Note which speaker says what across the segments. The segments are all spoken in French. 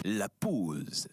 Speaker 1: La pause.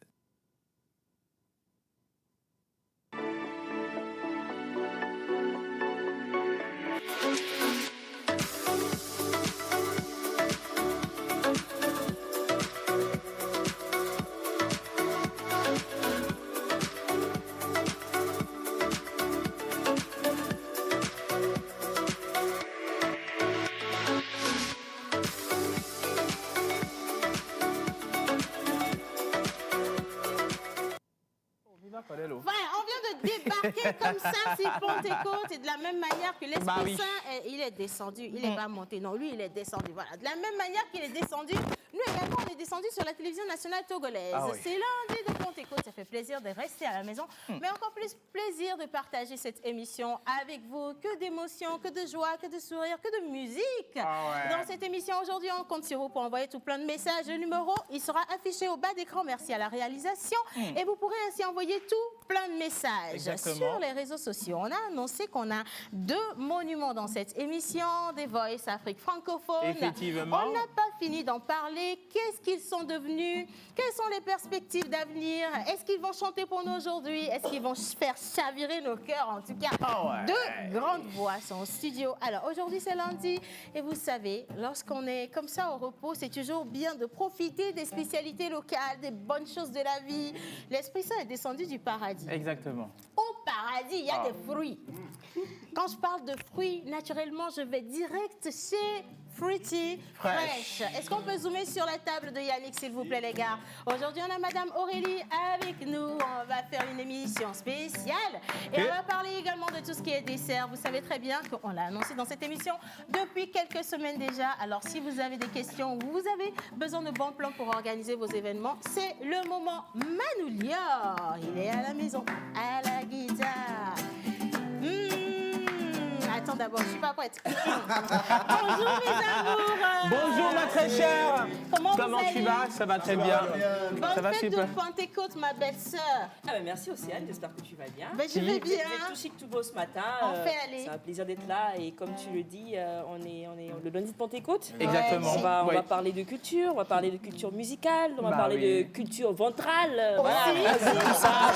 Speaker 2: Voilà, on vient de débarquer comme ça sur Pentecôte et de la même manière que l'Esprit Saint, il est descendu. Il n'est pas monté, non, lui, il est descendu. Voilà, de la même manière qu'il est descendu, nous également, on est descendu sur la télévision nationale togolaise.
Speaker 3: Ah oui.
Speaker 2: C'est lundi de Pentecôte, ça fait plaisir de rester à la maison, mais encore plus plaisir de partager cette émission avec vous. Que d'émotions, que de joie, que de sourires, que de musique. Dans cette émission, aujourd'hui, on compte sur vous pour envoyer tout plein de messages. Le numéro, il sera affiché au bas d'écran. Merci à la réalisation. Et vous pourrez ainsi envoyer tout plein de messages. Sur les réseaux sociaux. On a annoncé qu'on a 2 monuments dans cette émission, des Voice Afrique francophone.
Speaker 3: Effectivement.
Speaker 2: On n'a pas fini d'en parler. Qu'est-ce qu'ils sont devenus? Quelles sont les perspectives d'avenir? Est-ce qu'ils vont chanter pour nous aujourd'hui? Est-ce qu'ils vont faire chavirer nos cœurs? En tout cas, 2 grandes voix sont au studio. Alors, aujourd'hui, c'est lundi. Et vous savez, lorsqu'on est comme ça au repos, c'est toujours bien de profiter des spécialités locales, des bonnes choses de la vie. L'Esprit Saint est descendu du paradis.
Speaker 3: Exactement.
Speaker 2: Au paradis, il y a des fruits. Quand je parle de fruits, naturellement, je vais direct chez Fruity Fresh. Est-ce qu'on peut zoomer sur la table de Yannick, s'il vous plaît, les gars? Aujourd'hui, on a Madame Aurélie avec nous. On va faire une émission spéciale. Et on va parler également de tout ce qui est dessert. Vous savez très bien qu'on l'a annoncé dans cette émission depuis quelques semaines déjà. Alors, si vous avez des questions ou vous avez besoin de bons plans pour organiser vos événements, c'est le moment. Manoulia, il est à la maison, à la guitare. Attends d'abord, je ne suis pas prête. Bonjour mes amours.
Speaker 3: Bonjour ma très chère.
Speaker 2: Comment
Speaker 3: tu vas? Ça va très bien.
Speaker 2: Bonne
Speaker 3: va
Speaker 2: fête
Speaker 3: super.
Speaker 2: de Pentecôte, ma belle-sœur.
Speaker 4: Ah ben merci Océane, j'espère que tu vas bien.
Speaker 2: Ben, je vais bien.
Speaker 4: Vous êtes tout chic, tout beau ce matin.
Speaker 2: On fait aller.
Speaker 4: C'est un plaisir d'être là et comme tu le dis, on est le lundi de Pentecôte.
Speaker 3: Exactement.
Speaker 4: On va parler de culture, on va parler de culture musicale, on va parler de culture ventrale. Voilà. Tout ça,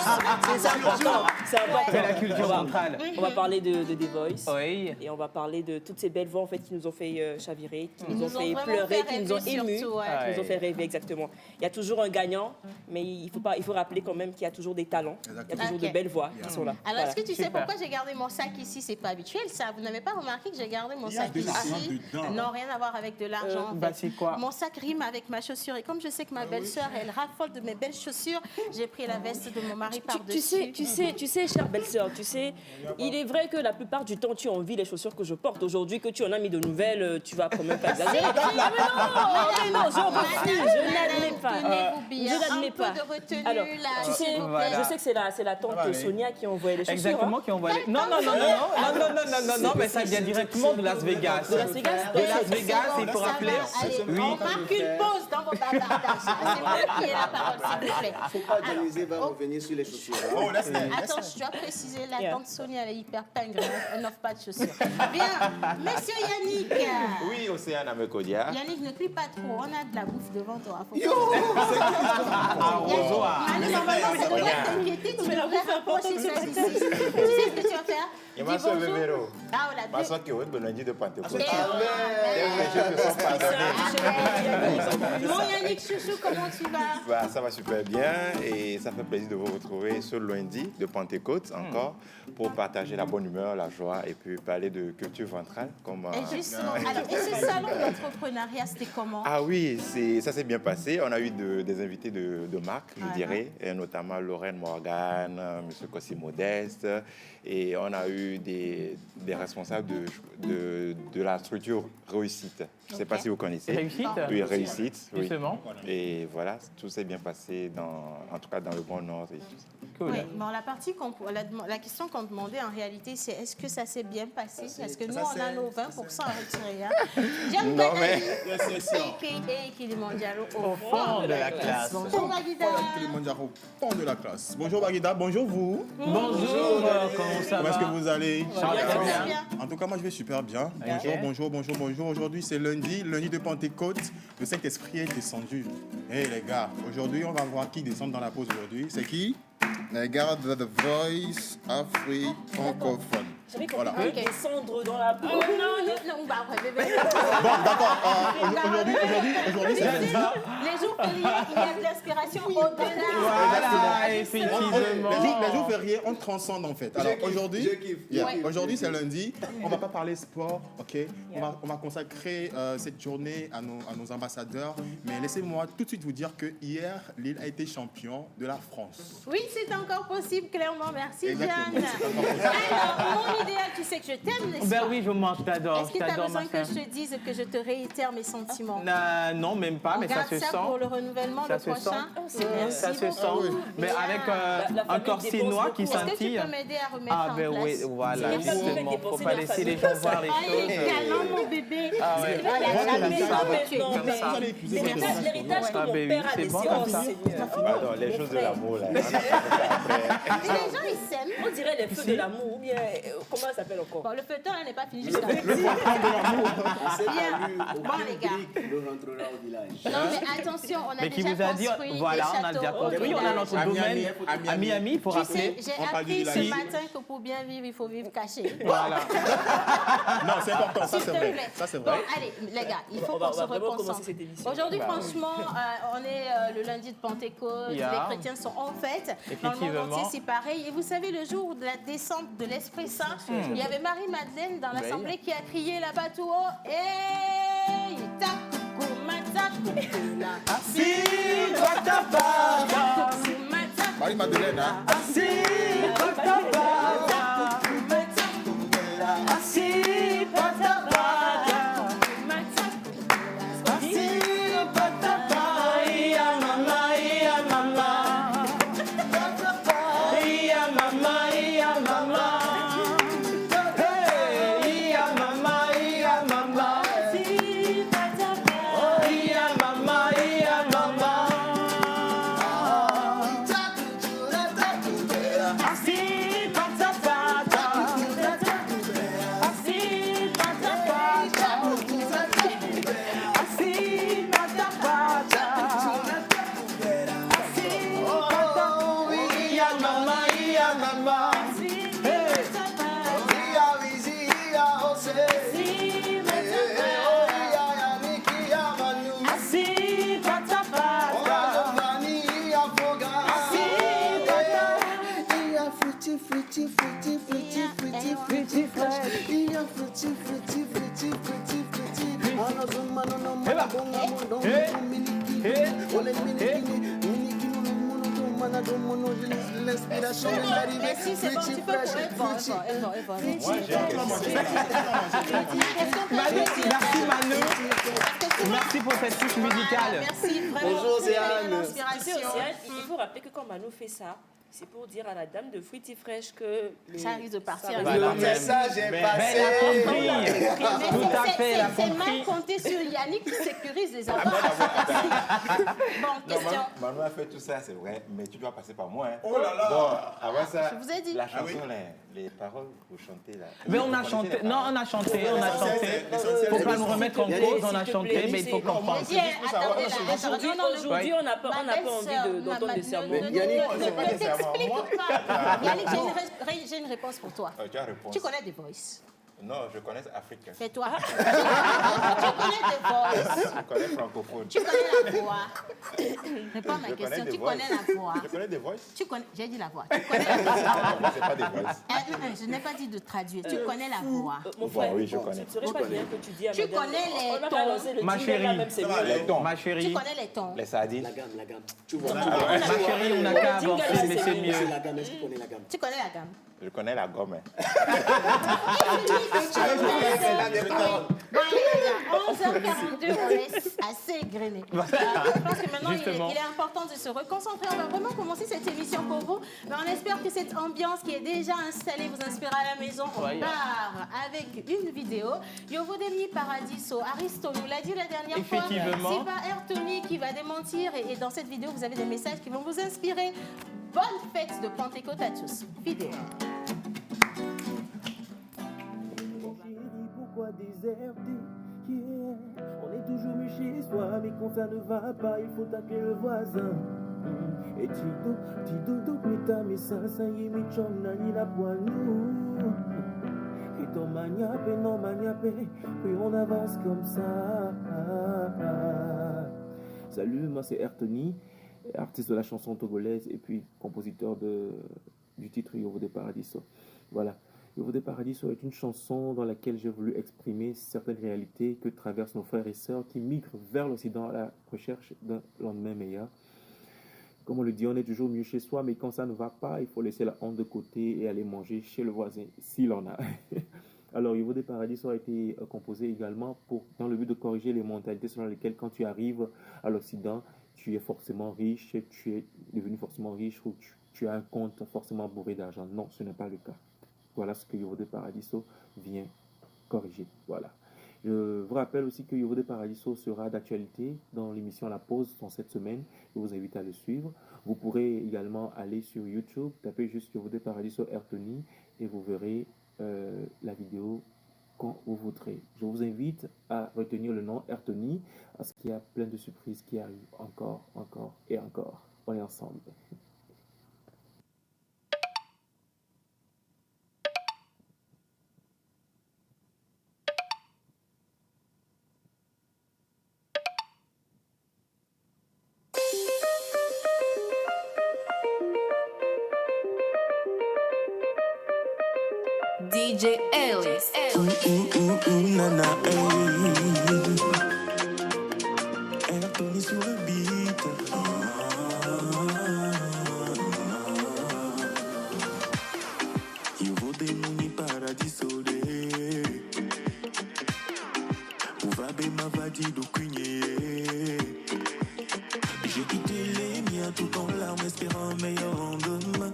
Speaker 4: c'est important. C'est important.
Speaker 3: C'est la culture ventrale.
Speaker 4: On va parler de The Voice.
Speaker 3: Oui.
Speaker 4: Et on va parler de toutes ces belles voix en fait qui nous ont fait chavirer, qui nous ont fait
Speaker 2: vraiment
Speaker 4: pleurer,
Speaker 2: fait
Speaker 4: qui nous ont
Speaker 2: rêver
Speaker 4: émus,
Speaker 2: surtout,
Speaker 4: qui nous ont fait rêver exactement. Il y a toujours un gagnant, mais il faut rappeler quand même qu'il y a toujours des talents, il y a toujours de belles voix qui sont là.
Speaker 2: Alors, est-ce que tu sais
Speaker 3: Super.
Speaker 2: pourquoi j'ai gardé mon sac ici? C'est pas habituel, ça. Vous n'avez pas remarqué que j'ai gardé mon sac
Speaker 5: de
Speaker 2: ici?
Speaker 5: l'argent dedans.
Speaker 2: Non, rien à voir avec de l'argent. en fait.
Speaker 3: c'est quoi?
Speaker 2: Mon sac rime avec ma chaussure. Et comme je sais que ma belle-sœur, elle raffole de mes belles chaussures, j'ai pris la veste de mon mari par-dessus.
Speaker 4: Tu sais, chère belle-sœur, il est vrai que la plupart du temps, tu envies les chaussures que je porte. Aujourd'hui, que tu en as mis de nouvelles, tu vas quand même pas exagérer. Mais non, j'en refuse, je n'admets pas.
Speaker 2: Tenez-vous bien.
Speaker 4: Je n'admets pas.
Speaker 2: Un peu de retenue,
Speaker 4: Alors,
Speaker 2: là.
Speaker 4: tu sais,
Speaker 3: Voilà.
Speaker 4: je sais que c'est la tante Sonia qui a envoyé les chaussures.
Speaker 3: Exactement,
Speaker 4: hein.
Speaker 3: qui envoie les... Non, mais ça vient directement de Las Vegas.
Speaker 4: De Las Vegas.
Speaker 3: De Las Vegas, il faut
Speaker 2: Ça
Speaker 3: rappeler.
Speaker 2: va, allez,
Speaker 3: Oui.
Speaker 2: on marque une pause dans vos bavardages. C'est moi qui ai la parole, s'il vous plaît.
Speaker 6: Il ne faut pas dialiser, va revenir sur les chaussures.
Speaker 5: Oh, laisse
Speaker 2: Attends, je dois préciser, la tante Sonia, elle est hyper pingre, elle n'offre pas de chaussures. Bien, monsieur Yannick.
Speaker 7: Oui, Océane Amekodia.
Speaker 2: Yannick, ne crie pas trop, on a de la bouffe devant toi. Faut
Speaker 3: Arrosoir.
Speaker 2: Yannick, normalement, ça devrait t'inquiéter, tu devrais rapprocher ça d'ici. Tu sais ce que tu vas faire?
Speaker 7: Il
Speaker 2: Dis
Speaker 7: m'a sauvé
Speaker 2: bonjour.
Speaker 7: Véro.
Speaker 2: Ah, voilà,
Speaker 7: Parce que oui, le lundi de Pentecôte.
Speaker 2: Eh,
Speaker 7: Les péchés te sont pardonnés.
Speaker 2: Bon Yannick Chouchou, comment tu vas?
Speaker 7: Bah, ça va super bien et ça fait plaisir de vous retrouver ce lundi de Pentecôte encore pour partager la bonne humeur, la joie et puis parler de culture ventrale. Comme,
Speaker 2: Et justement, alors, et ce salon d'entrepreneuriat, c'était comment?
Speaker 7: Ah oui, ça s'est bien passé. On a eu des invités de marque, je dirais, et notamment Lorraine Morgan, M. Kossi Modeste, et on a eu des responsables de la structure Réussite. Je ne sais pas si vous connaissez.
Speaker 3: Réussite?
Speaker 7: Oui, Réussite. Oui.
Speaker 3: Justement.
Speaker 7: Et voilà, tout s'est bien passé, en tout cas dans le bon ordre. Et tout ça.
Speaker 3: Cool.
Speaker 2: Oui, bon, la question qu'on demandait en réalité, c'est est-ce que ça s'est bien passé? Parce que nous, on a nos 20% à retirer. Hein.
Speaker 7: Non, mais...
Speaker 2: A.K.A. Kilimanjaro au
Speaker 3: Fond de la classe.
Speaker 2: Bonjour, Bagida.
Speaker 5: Kilimanjaro, fond de la classe. Bonjour Bagida, bonjour vous.
Speaker 3: Bonjour, comment ça
Speaker 5: Comment est-ce
Speaker 3: va?
Speaker 5: que vous allez?
Speaker 3: Ça va très bien.
Speaker 5: En tout cas, moi je vais super bien.
Speaker 3: Ok.
Speaker 5: Bonjour. Aujourd'hui c'est lundi lundi de Pentecôte, le Saint-Esprit est descendu. Hey les gars, aujourd'hui on va voir qui descend dans la pause aujourd'hui. C'est qui? Les gars de The Voice Afrique francophone.
Speaker 4: J'avais compris
Speaker 5: Voilà.
Speaker 4: que descendre dans la peau.
Speaker 2: Oh non, bah ouais, bébé.
Speaker 5: Bon, d'accord. Aujourd'hui, c'est lundi.
Speaker 2: Les jours fériés, il y a de l'inspiration au-delà.
Speaker 3: Voilà,
Speaker 5: Les
Speaker 3: effectivement.
Speaker 5: jours fériés, on transcende en fait. Alors aujourd'hui,
Speaker 6: je kiffe.
Speaker 2: Ouais.
Speaker 5: aujourd'hui c'est lundi. On va pas parler sport, ok? On va consacrer cette journée à nos ambassadeurs. Mais laissez-moi tout de suite vous dire que hier, Lille a été champion de la France.
Speaker 2: Oui, c'est encore possible, clairement. Merci,
Speaker 5: Exactement,
Speaker 2: Jeanne.
Speaker 5: c'est encore possible.
Speaker 2: Alors, mon idéal, tu sais que je t'aime, n'est-ce
Speaker 3: Ben
Speaker 2: pas?
Speaker 3: oui, je t'adore.
Speaker 2: Est-ce que tu as
Speaker 3: t'adore,
Speaker 2: besoin
Speaker 3: ma
Speaker 2: que
Speaker 3: femme.
Speaker 2: je te dise que je te réitère mes sentiments?
Speaker 3: Non, même pas,
Speaker 2: On
Speaker 3: mais ça
Speaker 2: garde
Speaker 3: se
Speaker 2: ça
Speaker 3: sent.
Speaker 2: pour le renouvellement,
Speaker 3: Ça
Speaker 2: le
Speaker 3: se sent.
Speaker 2: prochain. Merci
Speaker 3: Ça se
Speaker 2: beaucoup.
Speaker 3: sent. Mais
Speaker 2: Bien.
Speaker 3: avec
Speaker 4: La
Speaker 3: un
Speaker 4: famille
Speaker 3: corps
Speaker 4: dépose
Speaker 3: chinois
Speaker 4: beaucoup.
Speaker 3: qui
Speaker 2: Est-ce que tu
Speaker 3: scintille.
Speaker 2: peux m'aider à remettre
Speaker 3: Ah
Speaker 2: en
Speaker 3: ben
Speaker 2: place?
Speaker 3: oui, voilà,
Speaker 4: C'est bien ça, vous faites
Speaker 3: justement. Faut
Speaker 4: dépenser
Speaker 3: pas
Speaker 4: la
Speaker 3: laisser
Speaker 4: famille.
Speaker 3: les gens voir les
Speaker 2: Allez,
Speaker 3: choses.
Speaker 2: galant, mon bébé.
Speaker 3: Ah ouais.
Speaker 2: Voilà,
Speaker 5: Moi,
Speaker 2: la
Speaker 5: comme
Speaker 2: maison
Speaker 5: ça,
Speaker 2: habituée.
Speaker 4: Non, mais
Speaker 5: Vous allez épuiser cette émission.
Speaker 4: l'héritage que
Speaker 3: Ah,
Speaker 4: mon
Speaker 3: ben oui,
Speaker 4: père a
Speaker 3: c'est
Speaker 4: laissé,
Speaker 3: bon
Speaker 4: oh
Speaker 3: comme ça.
Speaker 4: Seigneur.
Speaker 7: Pardon, les choses de l'amour, là.
Speaker 2: Et les gens, ils s'aiment.
Speaker 4: On dirait les feux de l'amour, ou bien, comment ça s'appelle encore?
Speaker 2: Bon, le feuilleton, là, n'est pas fini jusqu'à
Speaker 6: C'est
Speaker 2: Bien.
Speaker 6: pas
Speaker 2: Bon, les gars.
Speaker 6: le rentrera au village.
Speaker 2: Non, mais attention, on a
Speaker 3: Mais qui
Speaker 2: déjà
Speaker 3: vous a dit,
Speaker 2: construit
Speaker 3: voilà,
Speaker 2: des
Speaker 3: on a déjà
Speaker 2: châteaux au
Speaker 3: construit, on a
Speaker 2: village.
Speaker 3: notre
Speaker 5: À
Speaker 3: domaine
Speaker 5: Miami,
Speaker 3: à Miami, il faut
Speaker 2: Tu sais,
Speaker 3: rappeler.
Speaker 2: j'ai
Speaker 5: On parle du
Speaker 2: appris ce
Speaker 5: village.
Speaker 2: matin que pour bien vivre, il faut vivre caché.
Speaker 3: Voilà.
Speaker 5: Non, c'est important, ça
Speaker 2: S'il
Speaker 5: c'est
Speaker 2: te
Speaker 5: vrai.
Speaker 2: plaît.
Speaker 5: Ça c'est
Speaker 2: Bon,
Speaker 5: vrai.
Speaker 2: allez, les gars, il faut
Speaker 4: On va
Speaker 2: qu'on se
Speaker 4: vraiment commencer
Speaker 2: reconcentre.
Speaker 4: cette émission.
Speaker 2: Aujourd'hui,
Speaker 3: Bah oui.
Speaker 2: franchement, on est le lundi de Pentecôte,
Speaker 3: Yeah.
Speaker 2: les chrétiens sont en fête. Dans le monde
Speaker 3: Effectivement.
Speaker 2: entier, c'est pareil. Et vous savez, le jour de la descente de l'Esprit Saint, il y avait Marie-Madeleine dans l'assemblée qui a crié là-bas tout haut. Hey, takuku, matakuku, la.
Speaker 3: Si, Batabada.
Speaker 2: Takuku, matakuku,
Speaker 5: Marie-Madeleine, hein?
Speaker 3: Si, Batabada.
Speaker 2: takuku, matakuku, la.
Speaker 3: Si, Batabada.
Speaker 2: Matakuku, la.
Speaker 3: Si, Batabada. Iya mama, iya mama. Iya mama, iya mama. Hey, iya mama, iya mama.
Speaker 2: Si, Batabada.
Speaker 3: Iya mama, iya mama. Assim, Batabada. Assim, Batabada. Assim, Batabada. Assim, Batabada. Iya mama, iya mama. Hey. Assim, Batabada. Assim, Batabada.
Speaker 2: Mais si, c'est bon, tu peux pour
Speaker 3: Merci Manu. Merci pour cette touche musicale.
Speaker 2: Merci, vraiment.
Speaker 6: Bonjour,
Speaker 2: vous avez
Speaker 6: Zéane.
Speaker 2: l'inspiration.
Speaker 4: Il faut rappeler que quand Manou fait ça, c'est pour dire à la dame de Fruity Fresh que...
Speaker 2: Ça risque de partir.
Speaker 4: ça
Speaker 3: Voilà,
Speaker 6: Le message est
Speaker 3: Elle a compris.
Speaker 6: passé.
Speaker 3: Tout à fait, elle a
Speaker 2: C'est
Speaker 3: compris.
Speaker 2: mal compté sur Yannick qui sécurise les enfants. Bon, question.
Speaker 7: Manou a fait tout ça, c'est vrai, mais tu dois passer par moi. Hein.
Speaker 5: Oh là là.
Speaker 7: Bon, avant ça,
Speaker 2: Je vous ai dit.
Speaker 7: la chanson, là, les paroles, vous chantez là.
Speaker 3: Mais on a
Speaker 7: Vous
Speaker 3: chanté.
Speaker 7: connaissez les
Speaker 3: Non,
Speaker 7: paroles?
Speaker 3: on a chanté, on a chanté.
Speaker 5: L'essentiel,
Speaker 3: Faut
Speaker 5: c'est
Speaker 3: pas
Speaker 5: le
Speaker 3: nous
Speaker 5: son.
Speaker 3: remettre en
Speaker 4: Yannick,
Speaker 3: cause, on a
Speaker 4: s'il te
Speaker 3: chanté,
Speaker 4: plaît,
Speaker 3: mais il faut
Speaker 4: laissez-
Speaker 3: comprendre.
Speaker 2: Attendez là,
Speaker 4: Aujourd'hui,
Speaker 2: non, non,
Speaker 4: aujourd'hui, on n'a pas
Speaker 2: ma
Speaker 4: envie
Speaker 2: belle-sœur,
Speaker 4: d'entendre des sermons.
Speaker 6: Yannick,
Speaker 2: ne
Speaker 7: pas des sermons.
Speaker 2: t'explique
Speaker 7: Moi-
Speaker 2: pas. Yannick, j'ai une réponse pour toi.
Speaker 7: Tu as réponse.
Speaker 2: Tu connais The Voice.
Speaker 7: Non, je connais Afrique.
Speaker 2: C'est toi. Tu connais The Voice.
Speaker 7: Je connais francophone.
Speaker 2: Tu connais la voix. Réponds à ma
Speaker 7: Je
Speaker 2: question.
Speaker 7: connais
Speaker 2: Tu
Speaker 7: des voix.
Speaker 2: connais la voix.
Speaker 7: Je connais des voices.
Speaker 2: Tu connais. J'ai dit la voix. Tu connais la voix.
Speaker 7: Non, mais c'est pas des voices.
Speaker 2: Je n'ai pas dit de traduire. Tu connais la voix.
Speaker 4: Mon
Speaker 7: Bon,
Speaker 4: frère,
Speaker 7: oui, je connais.
Speaker 4: ce serait pas bien que tu dis à
Speaker 2: Tu
Speaker 4: madame,
Speaker 2: connais les
Speaker 4: on a
Speaker 2: tons.
Speaker 4: balancé le
Speaker 3: Ma
Speaker 4: jingle là,
Speaker 3: chérie.
Speaker 4: même c'est
Speaker 5: Ça
Speaker 4: mieux.
Speaker 5: va,
Speaker 7: Les tons,
Speaker 3: Ma
Speaker 2: Tu
Speaker 3: chérie,
Speaker 2: connais les tons.
Speaker 7: les sardines.
Speaker 6: La gamme. Tu vois.
Speaker 3: ma chérie, on n'a qu'à
Speaker 4: jingle,
Speaker 3: avancer,
Speaker 4: là,
Speaker 3: mais
Speaker 4: c'est
Speaker 3: c'est
Speaker 4: mieux.
Speaker 3: mieux.
Speaker 6: La gamme, est-ce que tu connais la gamme?
Speaker 2: Tu connais la gamme.
Speaker 7: Je connais la gomme. Hein.
Speaker 2: Bon, allez, les gars, 11h42, on laisse assez égrener. Je pense que maintenant,
Speaker 3: Justement.
Speaker 2: il est important de se reconcentrer. On va vraiment commencer cette émission pour vous. Mais on espère que cette ambiance qui est déjà installée vous inspirera à la maison. On
Speaker 3: Ouais.
Speaker 2: part avec une vidéo. Yovodemi Paradiso, Aristo nous l'a dit la dernière fois.
Speaker 3: Effectivement.
Speaker 2: C'est pas Ertoni qui va démentir. Et dans cette vidéo, vous avez des messages qui vont vous inspirer. Bonne fête de Pentecôte à tous. Vidéo.
Speaker 1: Chérie, pourquoi déserter? On est toujours mieux chez soi, mais quand ça ne va pas, il faut appeler le voisin. Et Tido, meta, mais ça y est, mi chom, nani la nous. Et ton maniapé, non maniapé, puis on avance comme ça. Salut, moi c'est Ertoni, artiste de la chanson togolaise et puis compositeur du titre Yovo de Paradiso. Voilà. Yovo de Paradiso est une chanson dans laquelle j'ai voulu exprimer certaines réalités que traversent nos frères et sœurs qui migrent vers l'Occident à la recherche d'un lendemain meilleur. Comme on le dit, on est toujours mieux chez soi, mais quand ça ne va pas, il faut laisser la honte de côté et aller manger chez le voisin, s'il en a. Alors, Yovo de Paradiso a été composé également dans le but de corriger les mentalités selon lesquelles quand tu arrives à l'Occident, tu es forcément riche, tu es devenu forcément riche ou tu as un compte forcément bourré d'argent. Non, ce n'est pas le cas. Voilà ce que Yovo de Paradiso vient corriger. Voilà. Je vous rappelle aussi que Yovo de Paradiso sera d'actualité dans l'émission La Pause dans cette semaine. Je vous invite à le suivre. Vous pourrez également aller sur YouTube, taper juste Yovo de Paradiso Ertoni et vous verrez la vidéo quand vous voudrez. Je vous invite à retenir le nom Ertoni parce qu'il y a plein de surprises qui arrivent encore et encore. On est ensemble.
Speaker 8: DJ Ellis.
Speaker 1: Nana, Ertoni sur le beat. Yovo de Muni Paradiso de Ouvabe Mavadi do Cunye. J'ai quitté les miens tout en larmes espérant un meilleur lendemain.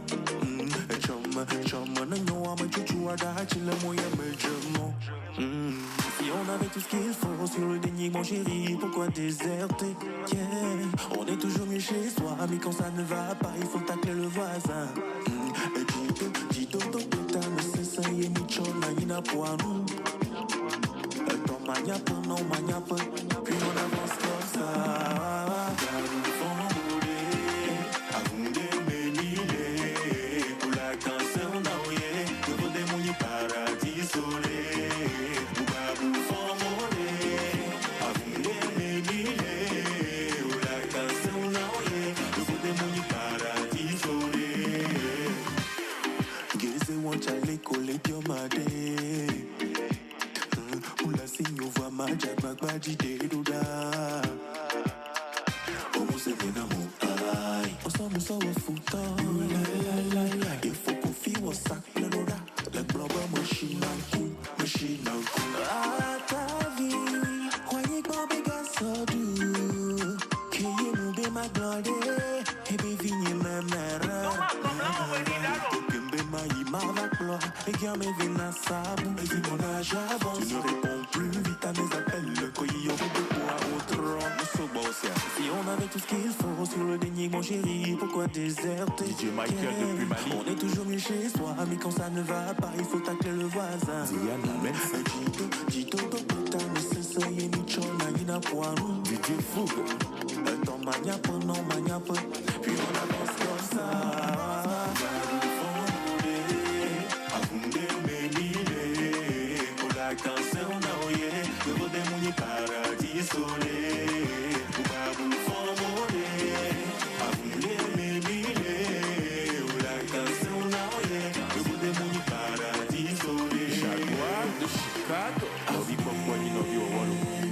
Speaker 1: Si on avait tout ce qu'il faut sur le déni, mon chéri, pourquoi déserter? Yeah. On est toujours mieux chez soi, mais quand ça ne va pas, il faut tacler le voisin. Dito, putain, mais c'est ça, y est, Michon, Nina, Poinou. Ton maniape, non, maniape, puis on avance comme ça. Il faut qu'on fie au sac plein d'oda. Le globe machine à ta vie, croyez que mon béga sordu. Qui est mon bé ma glande, et bé vigne même erreur. Kembe ma yima va pleurer, et qui a mes veines à sabou. Et si mon âge avance, tu ne réponds plus vite à mes appels. Le coyillon de poids au trône. Si on avait tout ce qu'il faut sur le déni, mon chéri, pourquoi déserter? DJ Michael depuis Mali. On est toujours mieux chez soi, mais quand ça ne va pas, il faut tacler le voisin. Dito, putain, mais c'est ça, y est, Michon, Nina, Poinou. DJ Fougue. Ton maniape, non, maniape, puis on avance comme ça.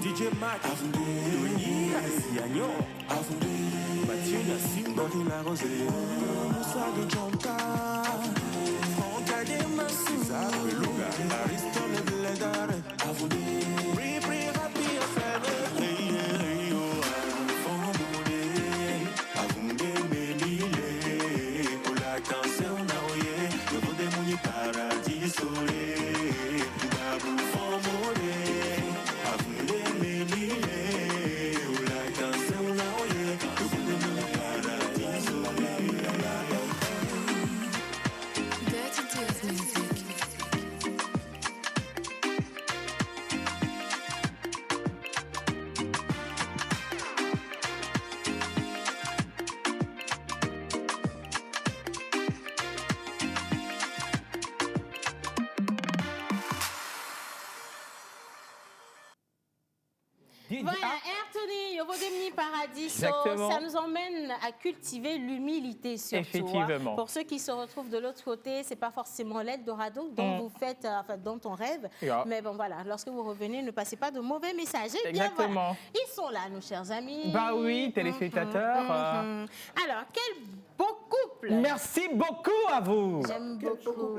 Speaker 1: DJ Mac, Tony, Asiagno, Mathieu Nassim, Marie la Rosée, Moussa de Jonta, Franck Ademassou, César Beluga, Aristote le Bledare, Ripri Rapi Affaire, Avunde Melile, pour la cancer naoye, je vous démouni paradis soleil, Babou Formole.
Speaker 2: Voilà, Anthony, Yovodemni Paradiso,
Speaker 3: Exactement.
Speaker 2: ça nous emmène à cultiver l'humilité surtout.
Speaker 3: Effectivement.
Speaker 2: Pour ceux qui se retrouvent de l'autre côté, c'est pas forcément l'Eldorado dont vous faites, enfin, dont on rêve.
Speaker 3: Yeah.
Speaker 2: Mais bon, voilà, lorsque vous revenez, ne passez pas de mauvais messages. Eh bien,
Speaker 3: Exactement.
Speaker 2: voilà, ils sont là, nos chers amis.
Speaker 3: Bah oui, téléspectateurs.
Speaker 2: Alors, quel beau couple.
Speaker 3: Merci beaucoup à vous.
Speaker 2: J'aime beaucoup.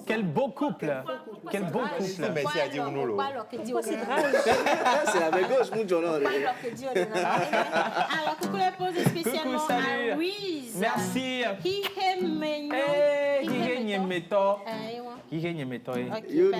Speaker 3: Quel beau couple. Quel beau couple.
Speaker 7: Merci à Diounolo.
Speaker 6: C'est la même gauche, mon John.
Speaker 2: Alors, coucou la pause spécialement
Speaker 3: Coucou, salut.
Speaker 2: à Louise.
Speaker 3: Merci.
Speaker 2: Kihemenyo.
Speaker 3: Eh, Kihenyemeto. Kihenyemeto.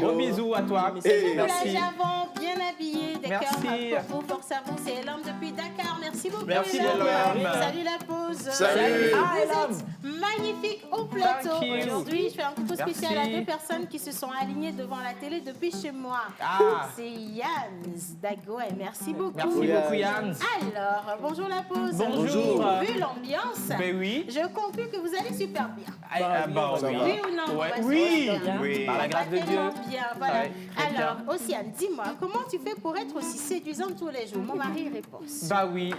Speaker 3: Gros bisous à toi.
Speaker 2: Coucou la
Speaker 3: Merci.
Speaker 2: Javon, bien habillée, des
Speaker 3: Merci.
Speaker 2: cœurs pour vous, force à vous, c'est l'homme depuis Dakar, merci beaucoup.
Speaker 3: Merci,
Speaker 2: Elam.
Speaker 3: Elam.
Speaker 2: Salut la pause.
Speaker 6: Salut.
Speaker 3: Ah, Elam.
Speaker 2: Vous êtes magnifique au plateau.
Speaker 3: Thank you.
Speaker 2: Aujourd'hui, je fais un coucou spécial
Speaker 3: Merci.
Speaker 2: à deux personnes qui se sont alignées devant la télé depuis chez moi.
Speaker 3: Ah.
Speaker 2: C'est Yann Dagoe, merci beaucoup.
Speaker 3: Merci beaucoup, Yann.
Speaker 2: Alors, bonjour la pause.
Speaker 3: Bonjour.
Speaker 2: Vu l'ambiance,
Speaker 3: Ben oui.
Speaker 2: je conclus que vous allez super bien.
Speaker 3: Ah, bah oui.
Speaker 2: Oui ou non?
Speaker 3: Ouais.
Speaker 2: On va se
Speaker 3: Oui.
Speaker 2: faire bien.
Speaker 3: Oui. Par la grâce de Dieu.
Speaker 2: Tellement bien, voilà.
Speaker 3: Ouais, très
Speaker 2: Alors,
Speaker 3: bien.
Speaker 2: Océane, dis-moi, comment tu fais pour être aussi séduisante tous les jours? Mon mari répond.
Speaker 3: Bah oui,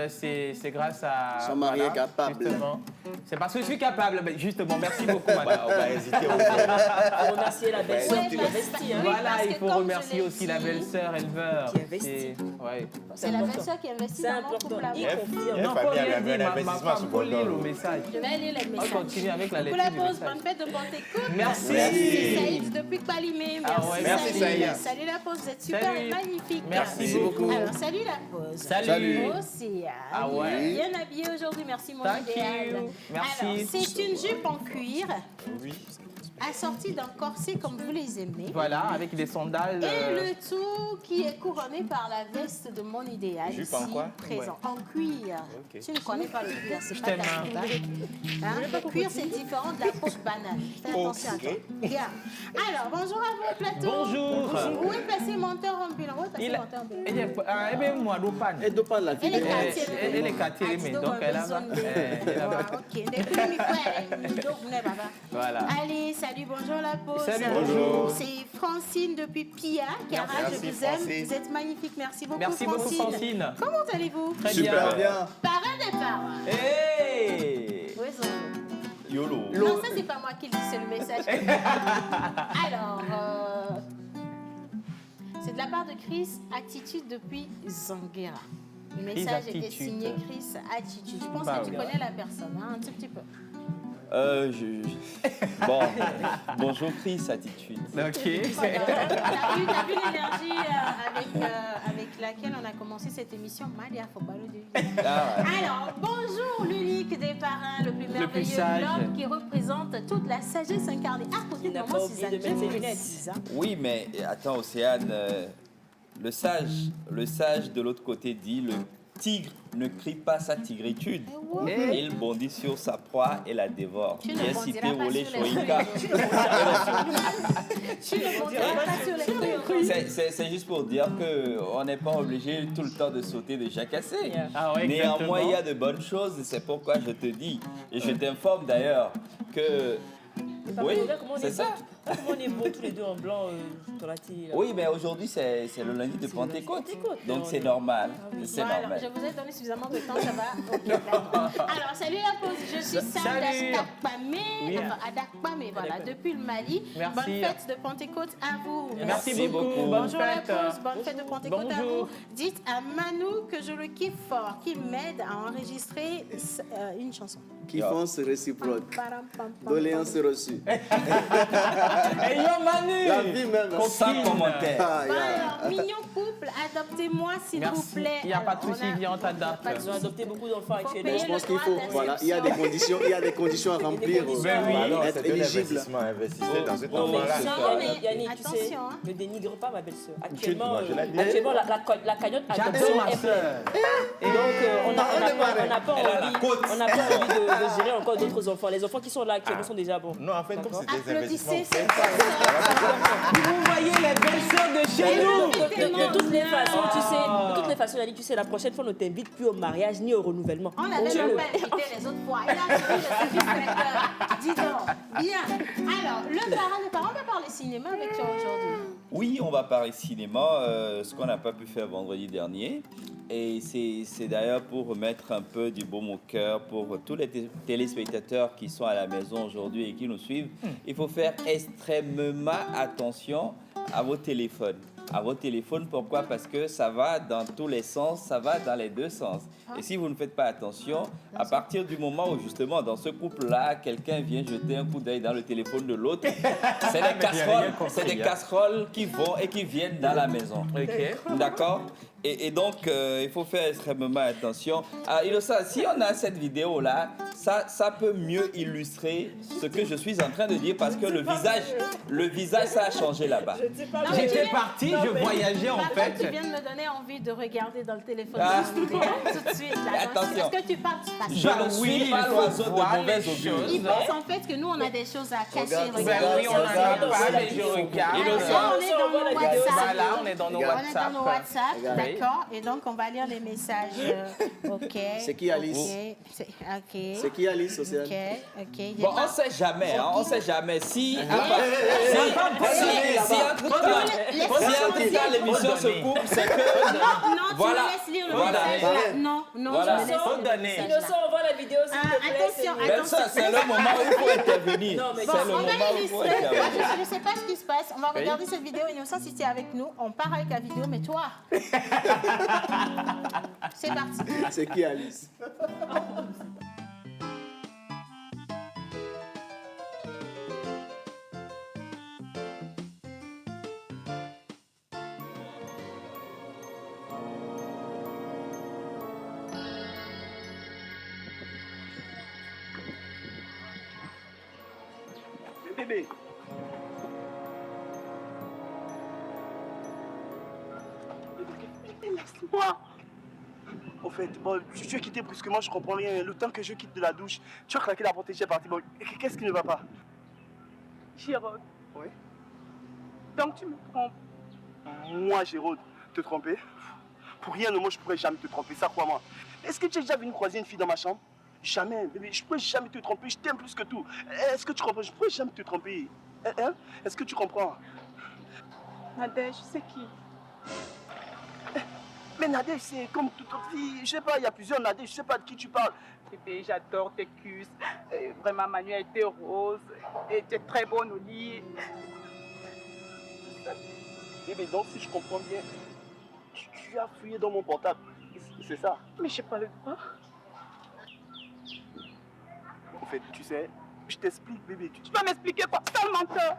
Speaker 3: c'est grâce à...
Speaker 6: Son mari est capable.
Speaker 3: Justement. C'est parce que je suis capable. Ben, justement, merci beaucoup, madame.
Speaker 7: On va hésiter au
Speaker 4: Faut remercier la belle-sœur
Speaker 2: Ouais,
Speaker 4: qui
Speaker 2: parce-
Speaker 4: investit. Hein.
Speaker 2: Oui,
Speaker 3: Voilà,
Speaker 2: parce
Speaker 3: il
Speaker 2: que
Speaker 3: faut
Speaker 2: comme je
Speaker 3: remercier
Speaker 2: l'ai
Speaker 3: aussi la
Speaker 2: dit,
Speaker 3: belle-sœur éleveur.
Speaker 4: Qui investit.
Speaker 3: Ouais.
Speaker 2: C'est la belle-sœur qui investit
Speaker 4: C'est
Speaker 2: dans mon
Speaker 4: important.
Speaker 2: couple là.
Speaker 4: Il
Speaker 7: F.
Speaker 4: confirme.
Speaker 3: Non,
Speaker 7: famille
Speaker 3: faut
Speaker 7: avait
Speaker 3: rien
Speaker 7: un
Speaker 3: dire, ma
Speaker 7: investissement
Speaker 3: femme,
Speaker 7: sur
Speaker 3: faut lire le
Speaker 7: Bordeaux.
Speaker 3: message.
Speaker 2: Je vais lire les
Speaker 3: On
Speaker 2: messages.
Speaker 3: continue avec la
Speaker 2: Coucou
Speaker 3: lecture
Speaker 2: la
Speaker 3: du
Speaker 2: pause,
Speaker 3: message.
Speaker 2: bonne fête de Pentecôte.
Speaker 3: Merci.
Speaker 2: C'est Saïd depuis Palimé.
Speaker 3: Ah
Speaker 2: Merci.
Speaker 3: ouais,
Speaker 7: merci, Saïd.
Speaker 2: Salut la pause, vous êtes super
Speaker 3: Salut.
Speaker 2: et magnifique.
Speaker 3: Merci
Speaker 6: beaucoup.
Speaker 2: Alors, salut la pause.
Speaker 3: Salut.
Speaker 2: Océane.
Speaker 3: Ah ouais.
Speaker 2: Bien habillée aujourd'hui, merci mon
Speaker 3: Thank
Speaker 2: idéal.
Speaker 3: you. Merci.
Speaker 2: Alors, c'est une jupe en cuir
Speaker 7: Oui.
Speaker 2: assortie d'un corset comme vous les aimez.
Speaker 3: Voilà, avec des sandales.
Speaker 2: Et le tout qui est couronné par la veste de mon idéal
Speaker 7: Jupe
Speaker 2: ici
Speaker 7: en quoi?
Speaker 2: présent. En cuir.
Speaker 7: Ok.
Speaker 2: Tu ne connais pas le cuir, c'est pas
Speaker 3: t'aime,
Speaker 2: ta
Speaker 3: hein.
Speaker 2: chose, hein? Le cuir, c'est différent de la peau de banane. Fais attention à toi. Bien. Alors, bonjour à vous, plateau.
Speaker 3: Bonjour.
Speaker 2: Où est passé monteur ambulant? Où est passé
Speaker 3: Il
Speaker 2: monteur ambulant?
Speaker 3: eh bien, moi, Lopan.
Speaker 6: Et de pas la
Speaker 2: Elle
Speaker 6: vidéo.
Speaker 2: est quartier.
Speaker 3: Elle est quartier, mais donc elle a...
Speaker 2: Ok. Depuis le micro, elle est donc, venez, papa.
Speaker 3: Voilà.
Speaker 2: Allez, salut, bonjour la pause.
Speaker 3: Salut,
Speaker 7: bonjour.
Speaker 2: C'est Francine depuis Pia. Cara,
Speaker 7: Merci,
Speaker 2: je vous aime.
Speaker 7: Francine.
Speaker 2: Vous êtes magnifique. Merci beaucoup,
Speaker 3: Merci beaucoup,
Speaker 2: Francine.
Speaker 3: Francine.
Speaker 2: Comment allez-vous?
Speaker 3: Très
Speaker 6: Super
Speaker 3: bien.
Speaker 6: bien.
Speaker 2: Parrain des parrains.
Speaker 3: Hey.
Speaker 2: Où est-ce que-
Speaker 7: YOLO.
Speaker 2: Non, ça, c'est pas moi qui le dis, c'est le message. Alors, c'est de la part de Chris, Attitude depuis Zanguera. Le message était
Speaker 3: Attitude.
Speaker 2: signé Chris Attitude. Je pense
Speaker 3: Bah
Speaker 2: que tu
Speaker 3: oui.
Speaker 2: connais la personne, hein, un tout petit peu.
Speaker 8: Bon, bonjour Chris, attitude.
Speaker 3: Ok.
Speaker 2: T'as vu l'énergie avec laquelle on a commencé cette émission? Malia, faut pas le dire.
Speaker 8: Ah,
Speaker 2: Alors, bonjour l'unique des parrains, le plus merveilleux,
Speaker 3: sage.
Speaker 2: l'homme qui représente toute la sagesse incarnée. À côté
Speaker 4: Il
Speaker 2: de
Speaker 4: n'a
Speaker 2: maman
Speaker 4: pas oublié
Speaker 2: Suzanne,
Speaker 4: de mettre
Speaker 2: je
Speaker 4: ses
Speaker 2: vous
Speaker 4: lunettes.
Speaker 2: précise, hein.
Speaker 8: oui, mais attends, Océane, le sage de l'autre côté dit le tigre ne crie pas sa tigritude.
Speaker 3: Eh.
Speaker 8: Il bondit sur sa proie et la dévore.
Speaker 2: Tu ne
Speaker 8: Bien
Speaker 2: bondiras
Speaker 8: cité
Speaker 2: pas
Speaker 8: Wole
Speaker 2: sur les
Speaker 8: Shoika.
Speaker 2: Tu ne monteras pas sur les fruits.
Speaker 8: C'est juste pour dire qu'on n'est pas obligé tout le temps de sauter, de jacasser.
Speaker 3: Ah ouais,
Speaker 8: Néanmoins,
Speaker 3: exactement.
Speaker 8: il y a de bonnes choses, c'est pourquoi je te dis, et je t'informe d'ailleurs, que... Oui, c'est ça.
Speaker 4: Comment on est beaux tous les deux en blanc dans la télé.
Speaker 8: Oui, mais aujourd'hui, c'est le lundi de Pentecôte. Donc c'est normal. C'est
Speaker 2: Bon, alors,
Speaker 8: normal.
Speaker 2: je vous ai donné suffisamment de temps, ça va. Ok, d'accord. Alors, salut la pause, je suis Sam
Speaker 3: Salut.
Speaker 2: d'Adakpamé,
Speaker 3: Oui.
Speaker 2: enfin Adakpamé, voilà, depuis le Mali.
Speaker 3: Merci.
Speaker 2: Bonne fête de Pentecôte à vous.
Speaker 3: Merci beaucoup.
Speaker 8: beaucoup.
Speaker 3: Bonne
Speaker 2: Bonjour la
Speaker 3: fête.
Speaker 2: pause, bonne fête de Pentecôte à
Speaker 3: Bonjour.
Speaker 2: vous. Dites à Manu que je le kiffe fort, qu'il m'aide à enregistrer une chanson.
Speaker 6: Kiffance réciproque.
Speaker 2: Param, pam, pam,
Speaker 6: Doléance reçue.
Speaker 3: Hey yo Manu.
Speaker 6: La vie même.
Speaker 8: Sans commentaire.
Speaker 6: Ah,
Speaker 2: Bon,
Speaker 6: yeah.
Speaker 2: alors, mignon couple, adoptez-moi s'il vous
Speaker 3: Merci.
Speaker 2: plaît.
Speaker 3: Il n'y a pas de
Speaker 2: Alors,
Speaker 3: souci,
Speaker 2: on a-
Speaker 3: viens, on t'adapte.
Speaker 2: Pas de
Speaker 4: Ils ont adopté beaucoup d'enfants
Speaker 2: Faut
Speaker 4: actuellement.
Speaker 2: payer
Speaker 6: Je pense
Speaker 2: le
Speaker 6: qu'il
Speaker 2: droit
Speaker 6: faut,
Speaker 2: d'inscription.
Speaker 6: voilà, il y a des conditions à remplir.
Speaker 3: Ben oui.
Speaker 7: Alors,
Speaker 6: Être
Speaker 7: c'est de
Speaker 6: éligible.
Speaker 7: l'investissement. Investissez dans cet
Speaker 8: Oh,
Speaker 7: enfant-là.
Speaker 8: mais ça,
Speaker 2: Non, mais
Speaker 4: Yannick, tu sais,
Speaker 2: attention, hein.
Speaker 4: ne dénigre pas ma belle-sœur. Actuellement,
Speaker 7: moi, je l'ai dit.
Speaker 4: actuellement la cagnotte
Speaker 3: J'adore
Speaker 4: adoption
Speaker 3: ma
Speaker 4: est pleine.
Speaker 3: soeur.
Speaker 4: Donc, on n'a pas
Speaker 8: Elle a la côte.
Speaker 4: envie de gérer encore d'autres enfants. Les enfants qui sont là actuellement sont déjà bons.
Speaker 7: Non, en fait, comme c'est des investissements,
Speaker 2: Applaudissez
Speaker 7: vous
Speaker 2: cette
Speaker 7: faites
Speaker 2: personne.
Speaker 3: Vous voyez les belles-sœurs de chez nous.
Speaker 4: De toutes les façons, tu sais, de toutes les façons, Yannick, tu sais, la prochaine fois, on ne t'invite plus au mariage ni au renouvellement.
Speaker 2: On l'avait
Speaker 4: Tu
Speaker 2: même
Speaker 4: le-
Speaker 2: pas invité les autres fois. Il a suivi le service traiteur. Dis donc. Bien. Alors, le parrain des parents, on va parler cinéma avec toi aujourd'hui.
Speaker 8: Oui, on va parler cinéma, ce qu'on n'a pas pu faire vendredi dernier. Et c'est d'ailleurs pour remettre un peu du baume au cœur pour tous les téléspectateurs qui sont à la maison aujourd'hui et qui nous suivent. Il faut faire extrêmement attention à vos téléphones. À vos téléphones, pourquoi? Parce que ça va dans tous les sens, ça va dans les deux sens. Et si vous ne faites pas attention, à partir du moment où justement dans ce couple-là, quelqu'un vient jeter un coup d'œil dans le téléphone de l'autre, c'est des casseroles qui vont et qui viennent dans la maison. D'accord? Et donc, il faut faire extrêmement attention. Alors, Ilosa, si on a cette vidéo-là, ça peut mieux illustrer ce que je suis en train de dire parce que le visage, ça a changé là-bas.
Speaker 3: J'étais parti, je voyageais en fait.
Speaker 2: Tu viens de me donner envie de regarder dans le téléphone
Speaker 8: Ah.
Speaker 2: tout de suite. Là.
Speaker 8: Attention.
Speaker 2: Est-ce que tu parles pas?
Speaker 8: Je ne suis pas l'oiseau de mauvais augure.
Speaker 2: Il pense en fait que nous, on a des choses à cacher.
Speaker 6: Regarde,
Speaker 3: Ben oui, on n'en a pas, mais je regarde.
Speaker 2: On est dans nos WhatsApp.
Speaker 3: Voilà, on est dans nos
Speaker 2: On est dans nos
Speaker 3: WhatsApp.
Speaker 2: WhatsApp, d'accord. Et donc, on va lire les messages. OK.
Speaker 6: C'est qui, Alice?
Speaker 2: OK.
Speaker 6: C'est qui Alice, Océane?
Speaker 2: OK.
Speaker 8: Bon, on ne sait jamais, hein, on ne sait jamais. Si un truc dans l'émission se coupe, c'est que...
Speaker 2: Non, tu
Speaker 8: Voilà.
Speaker 2: me laisses lire le
Speaker 8: Voilà.
Speaker 2: message. là. Non,
Speaker 8: Voilà.
Speaker 2: tu me laisses lire le
Speaker 3: donner.
Speaker 2: message, là.
Speaker 4: Innocent, on voit la vidéo, s'il te plaît.
Speaker 2: Attention,
Speaker 8: Mais
Speaker 2: attention.
Speaker 8: ça, c'est le moment où il faut intervenir.
Speaker 4: Non, mais
Speaker 2: Bon,
Speaker 8: C'est le
Speaker 2: on
Speaker 8: moment
Speaker 2: va
Speaker 8: où il faut
Speaker 2: illustrer. Moi,
Speaker 8: intervenir.
Speaker 2: je ne sais pas ce qui se passe. On va regarder cette vidéo. Innocent, si tu es avec nous, on part avec la vidéo, mais toi. C'est parti.
Speaker 6: C'est qui Alice?
Speaker 9: Bébé. Laisse-moi. Au fait, bon, tu es quitté brusquement, je comprends rien. Le temps que je quitte de la douche, tu as claqué la porte et tu es parti. Bon, qu'est-ce qui ne va pas?
Speaker 10: Gérald.
Speaker 9: Oui.
Speaker 10: Donc tu me trompes.
Speaker 9: Moi, Gérald, te tromper? Pour rien au monde, je pourrais jamais te tromper, ça crois-moi. Est-ce que tu as déjà venu croiser une fille dans ma chambre? Jamais, bébé, je pourrais jamais te tromper, je t'aime plus que tout. Est-ce que tu comprends? Je pourrais jamais te tromper. Hein? Est-ce que tu comprends?
Speaker 10: Nadège, c'est qui?
Speaker 9: Mais Nadège, c'est comme toute autre fille. Je sais pas, il y a plusieurs Nadège, je sais pas de qui tu parles.
Speaker 10: Bébé, j'adore tes cuisses. Vraiment, Manu a été rose. Et tu es très bonne au lit.
Speaker 9: Bébé, donc si je comprends bien, tu as fouillé dans mon portable. C'est ça?
Speaker 10: Mais j'ai pas le droit.
Speaker 9: En fait, tu sais, je t'explique, bébé.
Speaker 10: Tu vas m'expliquer quoi? Sale menteur.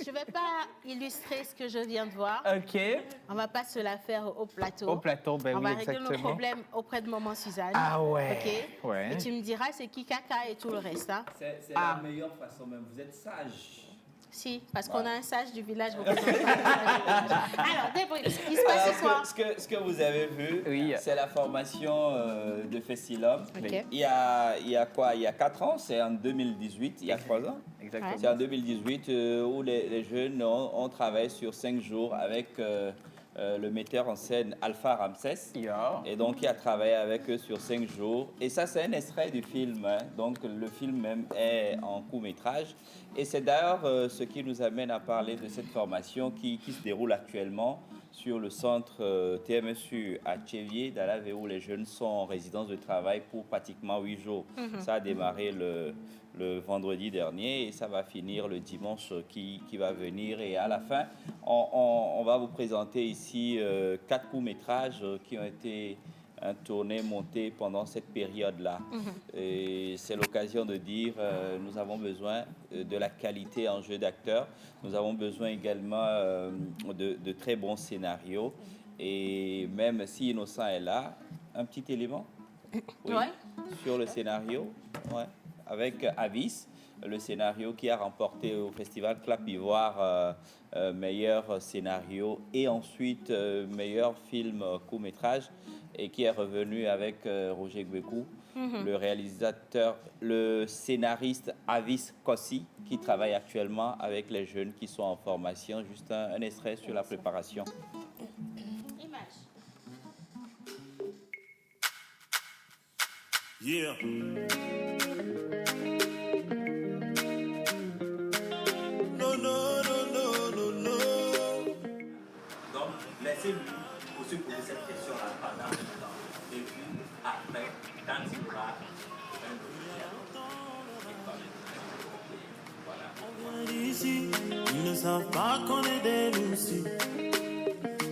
Speaker 2: Je ne vais pas illustrer ce que je viens de voir.
Speaker 3: OK.
Speaker 2: On ne va pas se la faire au plateau.
Speaker 3: Au plateau, ben
Speaker 2: On
Speaker 3: oui,
Speaker 2: va régler nos
Speaker 3: exactement.
Speaker 2: problèmes auprès de maman Suzanne.
Speaker 3: Ah ouais.
Speaker 2: OK.
Speaker 3: Ouais.
Speaker 2: Et tu me diras c'est qui caca et tout le reste. Hein?
Speaker 8: C'est la meilleure façon même. Vous êtes sage.
Speaker 2: Si, parce qu'on a un sage du village. Alors, débrief. Il se passe quoi?
Speaker 8: Ce que vous avez vu,
Speaker 3: Oui.
Speaker 8: c'est la formation de Festilum.
Speaker 2: Ok.
Speaker 8: Il y a quoi? Il y a 4 ans, c'est en 2018, il y a 3 ans.
Speaker 3: Exactement.
Speaker 8: C'est en 2018 où les jeunes ont travaillé sur 5 jours avec le metteur en scène Alpha Ramsès.
Speaker 3: Yeah.
Speaker 8: Et donc, il a travaillé avec eux sur 5 jours. Et ça, c'est un extrait du film. Hein. Donc, le film même est en court-métrage. Et c'est d'ailleurs ce qui nous amène à parler de cette formation qui se déroule actuellement sur le centre TMSU à Tchévier, dans la ville où les jeunes sont en résidence de travail pour pratiquement 8 jours. Ça a démarré le vendredi dernier et ça va finir le dimanche qui va venir. Et à la fin, on va vous présenter ici 4 courts-métrages qui ont été tournés, montés pendant cette période-là. Et c'est l'occasion de dire nous avons besoin de la qualité en jeu d'acteurs. Nous avons besoin également de très bons scénarios. Et même si Innocent est là, un petit élément
Speaker 2: Ouais.
Speaker 8: sur le scénario. Ouais. Avec Avis, le scénario qui a remporté au festival Clap Ivoire meilleur scénario et ensuite meilleur film court-métrage. et qui est revenu avec Roger Gbekou, le réalisateur, le scénariste Avis Kossi, qui travaille actuellement avec les jeunes qui sont en formation. Juste un extrait sur la préparation.
Speaker 11: Yeah. No, no, no, no, no, no.
Speaker 8: Donc, laissez-nous aussi poser cette question-là pendant un temps. Et puis, après, quand il y aura
Speaker 11: On vient d'ici, ils ne savent pas qu'on est des Lucy.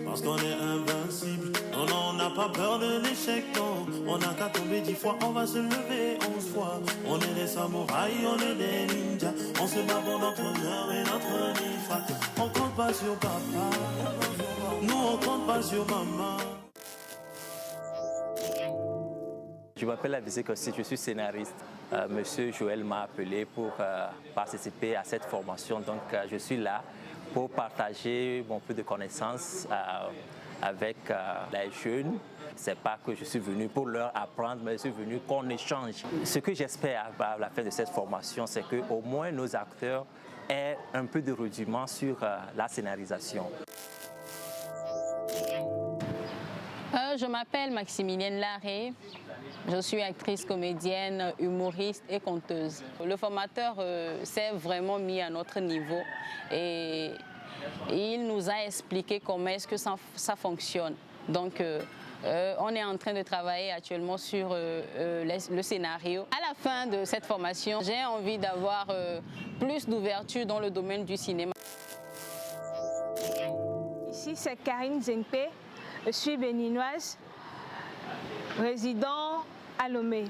Speaker 11: Parce qu'on est invincible. Non, non, on n'a pas peur de l'échec, non. On n'a qu'à tomber 10 fois, on va se lever 11 fois. On est des samouraïs, on est des ninjas. On se bat pour notre honneur et notre nifa. On compte pas sur papa. Nous, on compte pas sur maman.
Speaker 12: Je m'appelle Avis Kossi, je suis scénariste. Monsieur Joël m'a appelé pour participer à cette formation. Donc, je suis là pour partager mon peu de connaissances avec les jeunes. Ce n'est pas que je suis venu pour leur apprendre, mais je suis venu qu'on échange. Ce que j'espère à la fin de cette formation, c'est qu'au moins nos acteurs aient un peu de rudiments sur la scénarisation.
Speaker 13: Je m'appelle Maximilienne Larré. Je suis actrice, comédienne, humoriste et conteuse. Le formateur s'est vraiment mis à notre niveau et il nous a expliqué comment est-ce que ça fonctionne. Donc, on est en train de travailler actuellement sur le scénario. À la fin de cette formation, j'ai envie d'avoir plus d'ouverture dans le domaine du cinéma.
Speaker 14: Ici, c'est Karine Zengpe. Je suis béninoise, résident à Lomé.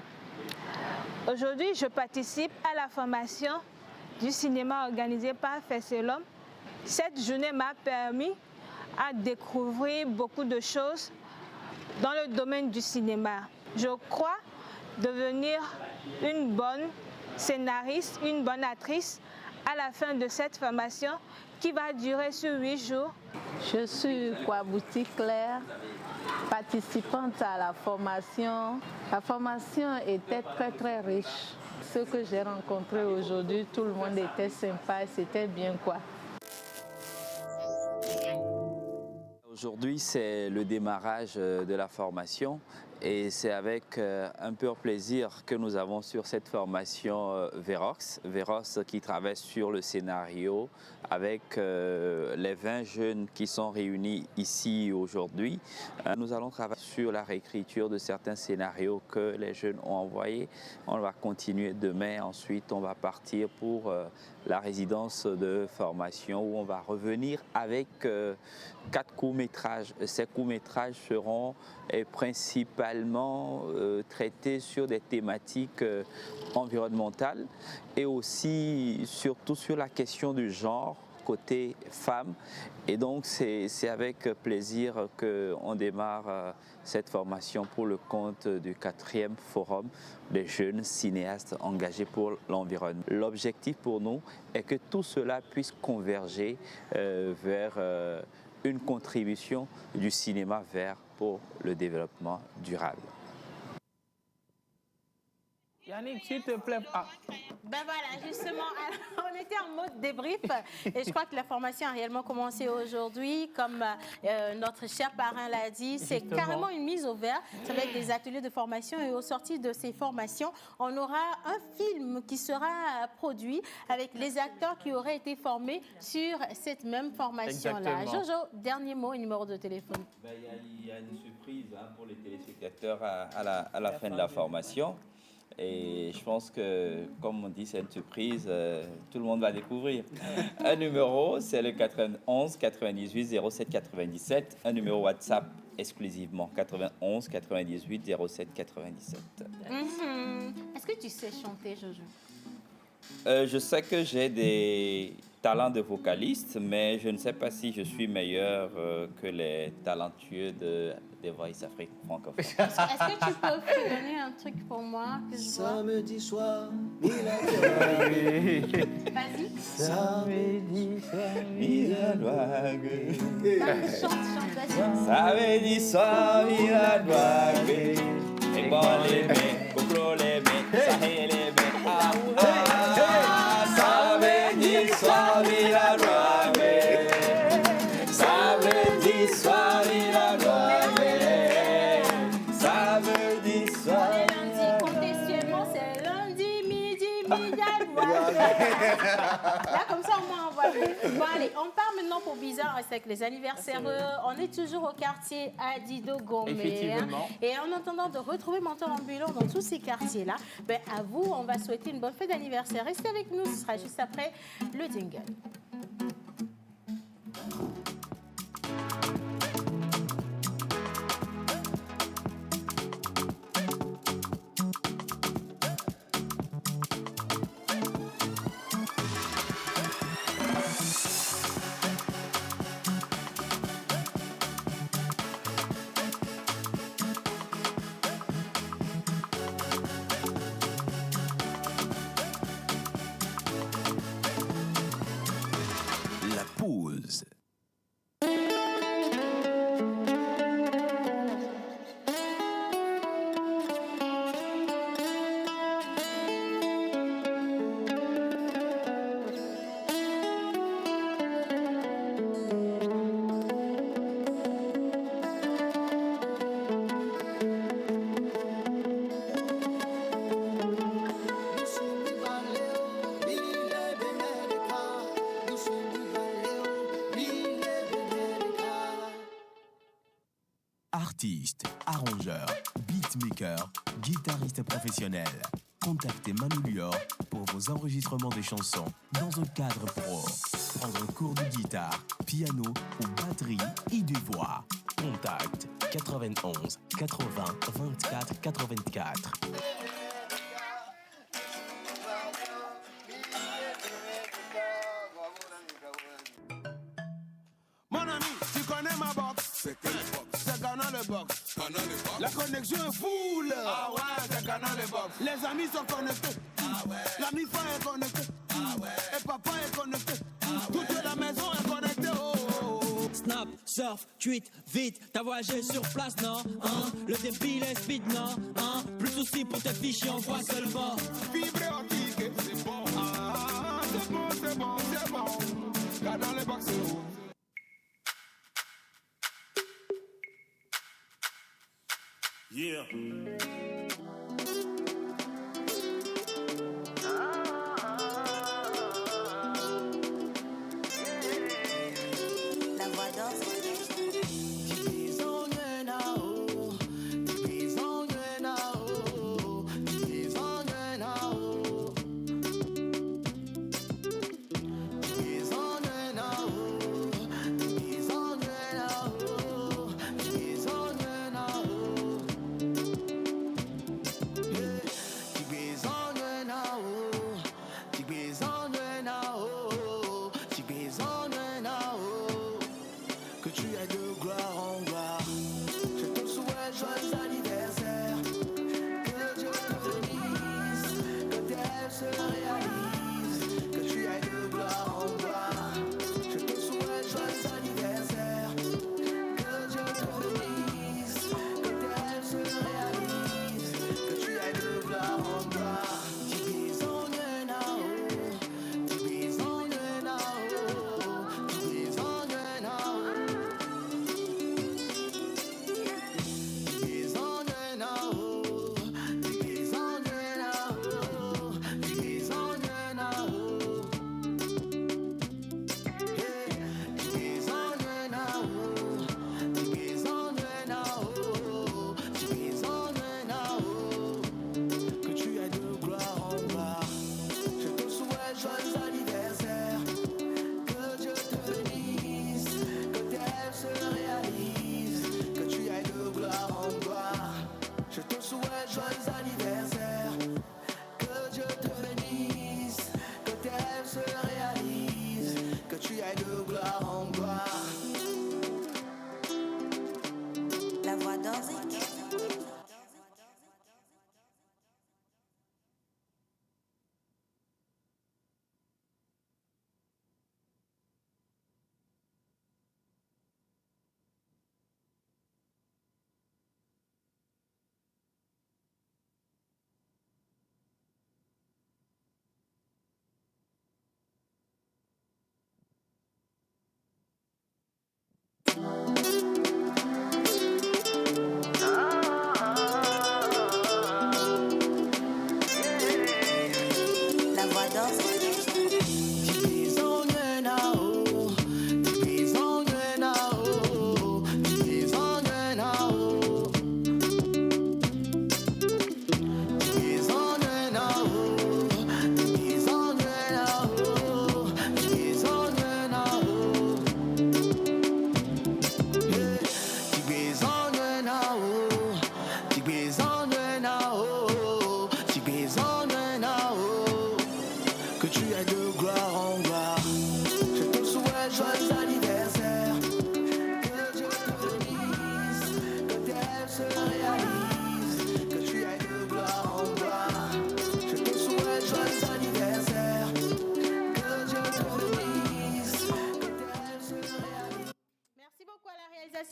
Speaker 14: Aujourd'hui, je participe à la formation du cinéma organisée par Fesselhomme. Cette journée m'a permis de découvrir beaucoup de choses dans le domaine du cinéma. Je crois devenir une bonne scénariste, une bonne actrice à la fin de cette formation qui va durer sur 8 jours.
Speaker 15: Je suis Kouabouti Claire, participante à la formation. La formation était très très riche. Ceux que j'ai rencontrés aujourd'hui, tout le monde était sympa et c'était bien quoi.
Speaker 8: Aujourd'hui, c'est le démarrage de la formation et c'est avec un pur plaisir que nous avons sur cette formation Verox qui travaille sur le scénario avec les 20 jeunes qui sont réunis ici aujourd'hui. Nous allons travailler sur la réécriture de certains scénarios que les jeunes ont envoyés. On va continuer demain, ensuite on va partir pour la résidence de formation où on va revenir avec 4 courts-métrages. Ces courts-métrages seront principalement traités sur des thématiques environnementales et aussi surtout sur la question du genre côté femme. Et donc c'est avec plaisir qu'on démarre cette formation pour le compte du 4e forum des jeunes cinéastes engagés pour l'environnement. L'objectif pour nous est que tout cela puisse converger vers une contribution du cinéma vert pour le développement durable.
Speaker 3: Yannick, s'il te plaît. Ah.
Speaker 2: Ben voilà, justement, alors, on était en mode débrief et je crois que la formation a réellement commencé aujourd'hui. Comme notre cher parrain l'a dit, c'est carrément une mise au vert. Ça va être des ateliers de formation et au sortir de ces formations, on aura un film qui sera produit avec les acteurs qui auraient été formés sur cette même formation-là. Jojo, dernier mot et numéro de téléphone.
Speaker 8: Ben, il y a une surprise pour les téléspectateurs à la fin de la formation. Et je pense que, comme on dit, c'est une surprise, tout le monde va découvrir. Un numéro, c'est le 91 98 07 97. Un numéro WhatsApp exclusivement, 91 98 07 97.
Speaker 2: Est-ce que tu sais chanter, Jojo?
Speaker 8: Je sais que j'ai des talent de vocaliste, mais je ne sais pas si je suis meilleur que les talentueux des Voice Afrique francophones.
Speaker 2: Est-ce que tu peux donner un truc pour moi que je vois?
Speaker 6: Samedi soir,
Speaker 2: Vas-y.
Speaker 6: Samedi soir,
Speaker 2: Chante, vas-y.
Speaker 8: Samedi soir, et bon les mains, bouclo les mains, ça les mains. Samedi soir, samedi soir, samedi soir.
Speaker 2: Lundi, contextuellement, c'est lundi, midi, Là, comme ça, au moins, on va. Bon, allez, on part maintenant pour Bizarre, reste avec les anniversaires. On est toujours au quartier Adido Gomé.
Speaker 3: Effectivement.
Speaker 2: Et en attendant de retrouver Mentor Ambulant dans tous ces quartiers-là, ben, à vous, on va souhaiter une bonne fête d'anniversaire. Restez avec nous, ce sera juste après le jingle.
Speaker 11: La pause. Artiste, arrangeur, beatmaker, guitariste professionnel. Contactez Manu Lior pour vos enregistrements de chansons dans un cadre pro. Prendre un cours de guitare, piano ou batterie et de voix. Contact 91 80 24 84.
Speaker 16: Mon ami, tu connais ma box? C'est quelle box? C'est Canal le box. Canal le box. La connexion est full. Ah ouais, c'est Canal le box. Les amis sont connectés. Ah ouais. La mi-fa est connectée. Ah ouais. Et papa est connecté. Ah ouais. Toute la maison est connectée. Oh, oh, oh.
Speaker 17: Snap, surf, tweet, vite. T'as voyagé sur place, non? Hein? Le débile est speed, non? Hein? Plus de soucis pour tes fichiers, on voit seulement.
Speaker 16: Vibré en ticket, c'est bon. Ah, c'est bon, c'est bon, c'est bon. Canal le box, c'est bon. Yeah.
Speaker 2: La voix d'or,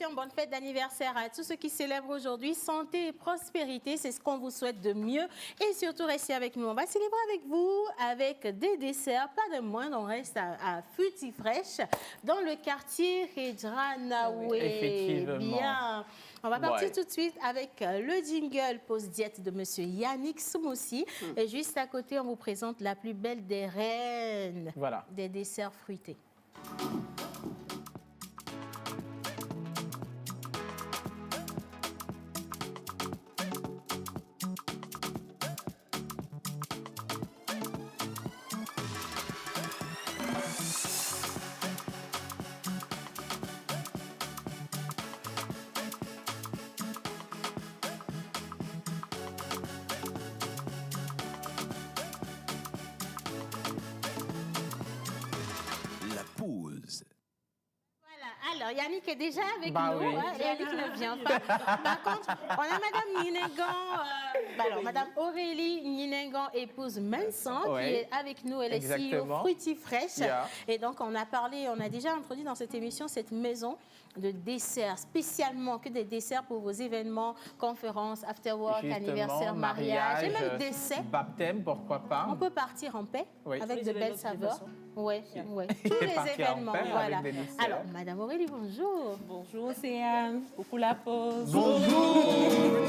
Speaker 2: félicitations, bonne fête d'anniversaire à tous ceux qui célèbrent aujourd'hui. Santé et prospérité, c'est ce qu'on vous souhaite de mieux. Et surtout, restez avec nous. On va célébrer avec vous avec des desserts, pas de moindre. On reste à Fruity Fresh dans le quartier Redranawe.
Speaker 3: Effectivement.
Speaker 2: Bien. On va partir tout de suite avec le jingle post-diète de Monsieur Yannick Soumossi. Et juste à côté, on vous présente la plus belle des reines des desserts fruités. Alors, Yannick est déjà avec nous.
Speaker 3: Oui.
Speaker 2: Yannick ne vient pas. Par contre, on a Madame Ninengan. Alors, Madame Aurélie Ninengan, épouse Vincent, qui est avec nous. Elle est CEO Fruity Fresh. Et donc, on a déjà introduit dans cette émission cette maison de desserts, spécialement que des desserts pour vos événements, conférences, after-work, anniversaire, mariage, et même décès.
Speaker 3: Baptême, pourquoi pas.
Speaker 2: On peut partir en paix avec de belles saveurs. Oui. Tous les événements, voilà. Alors, Madame Aurélie, bonjour.
Speaker 18: Bonjour Océane, coucou la pause.
Speaker 2: Bonjour.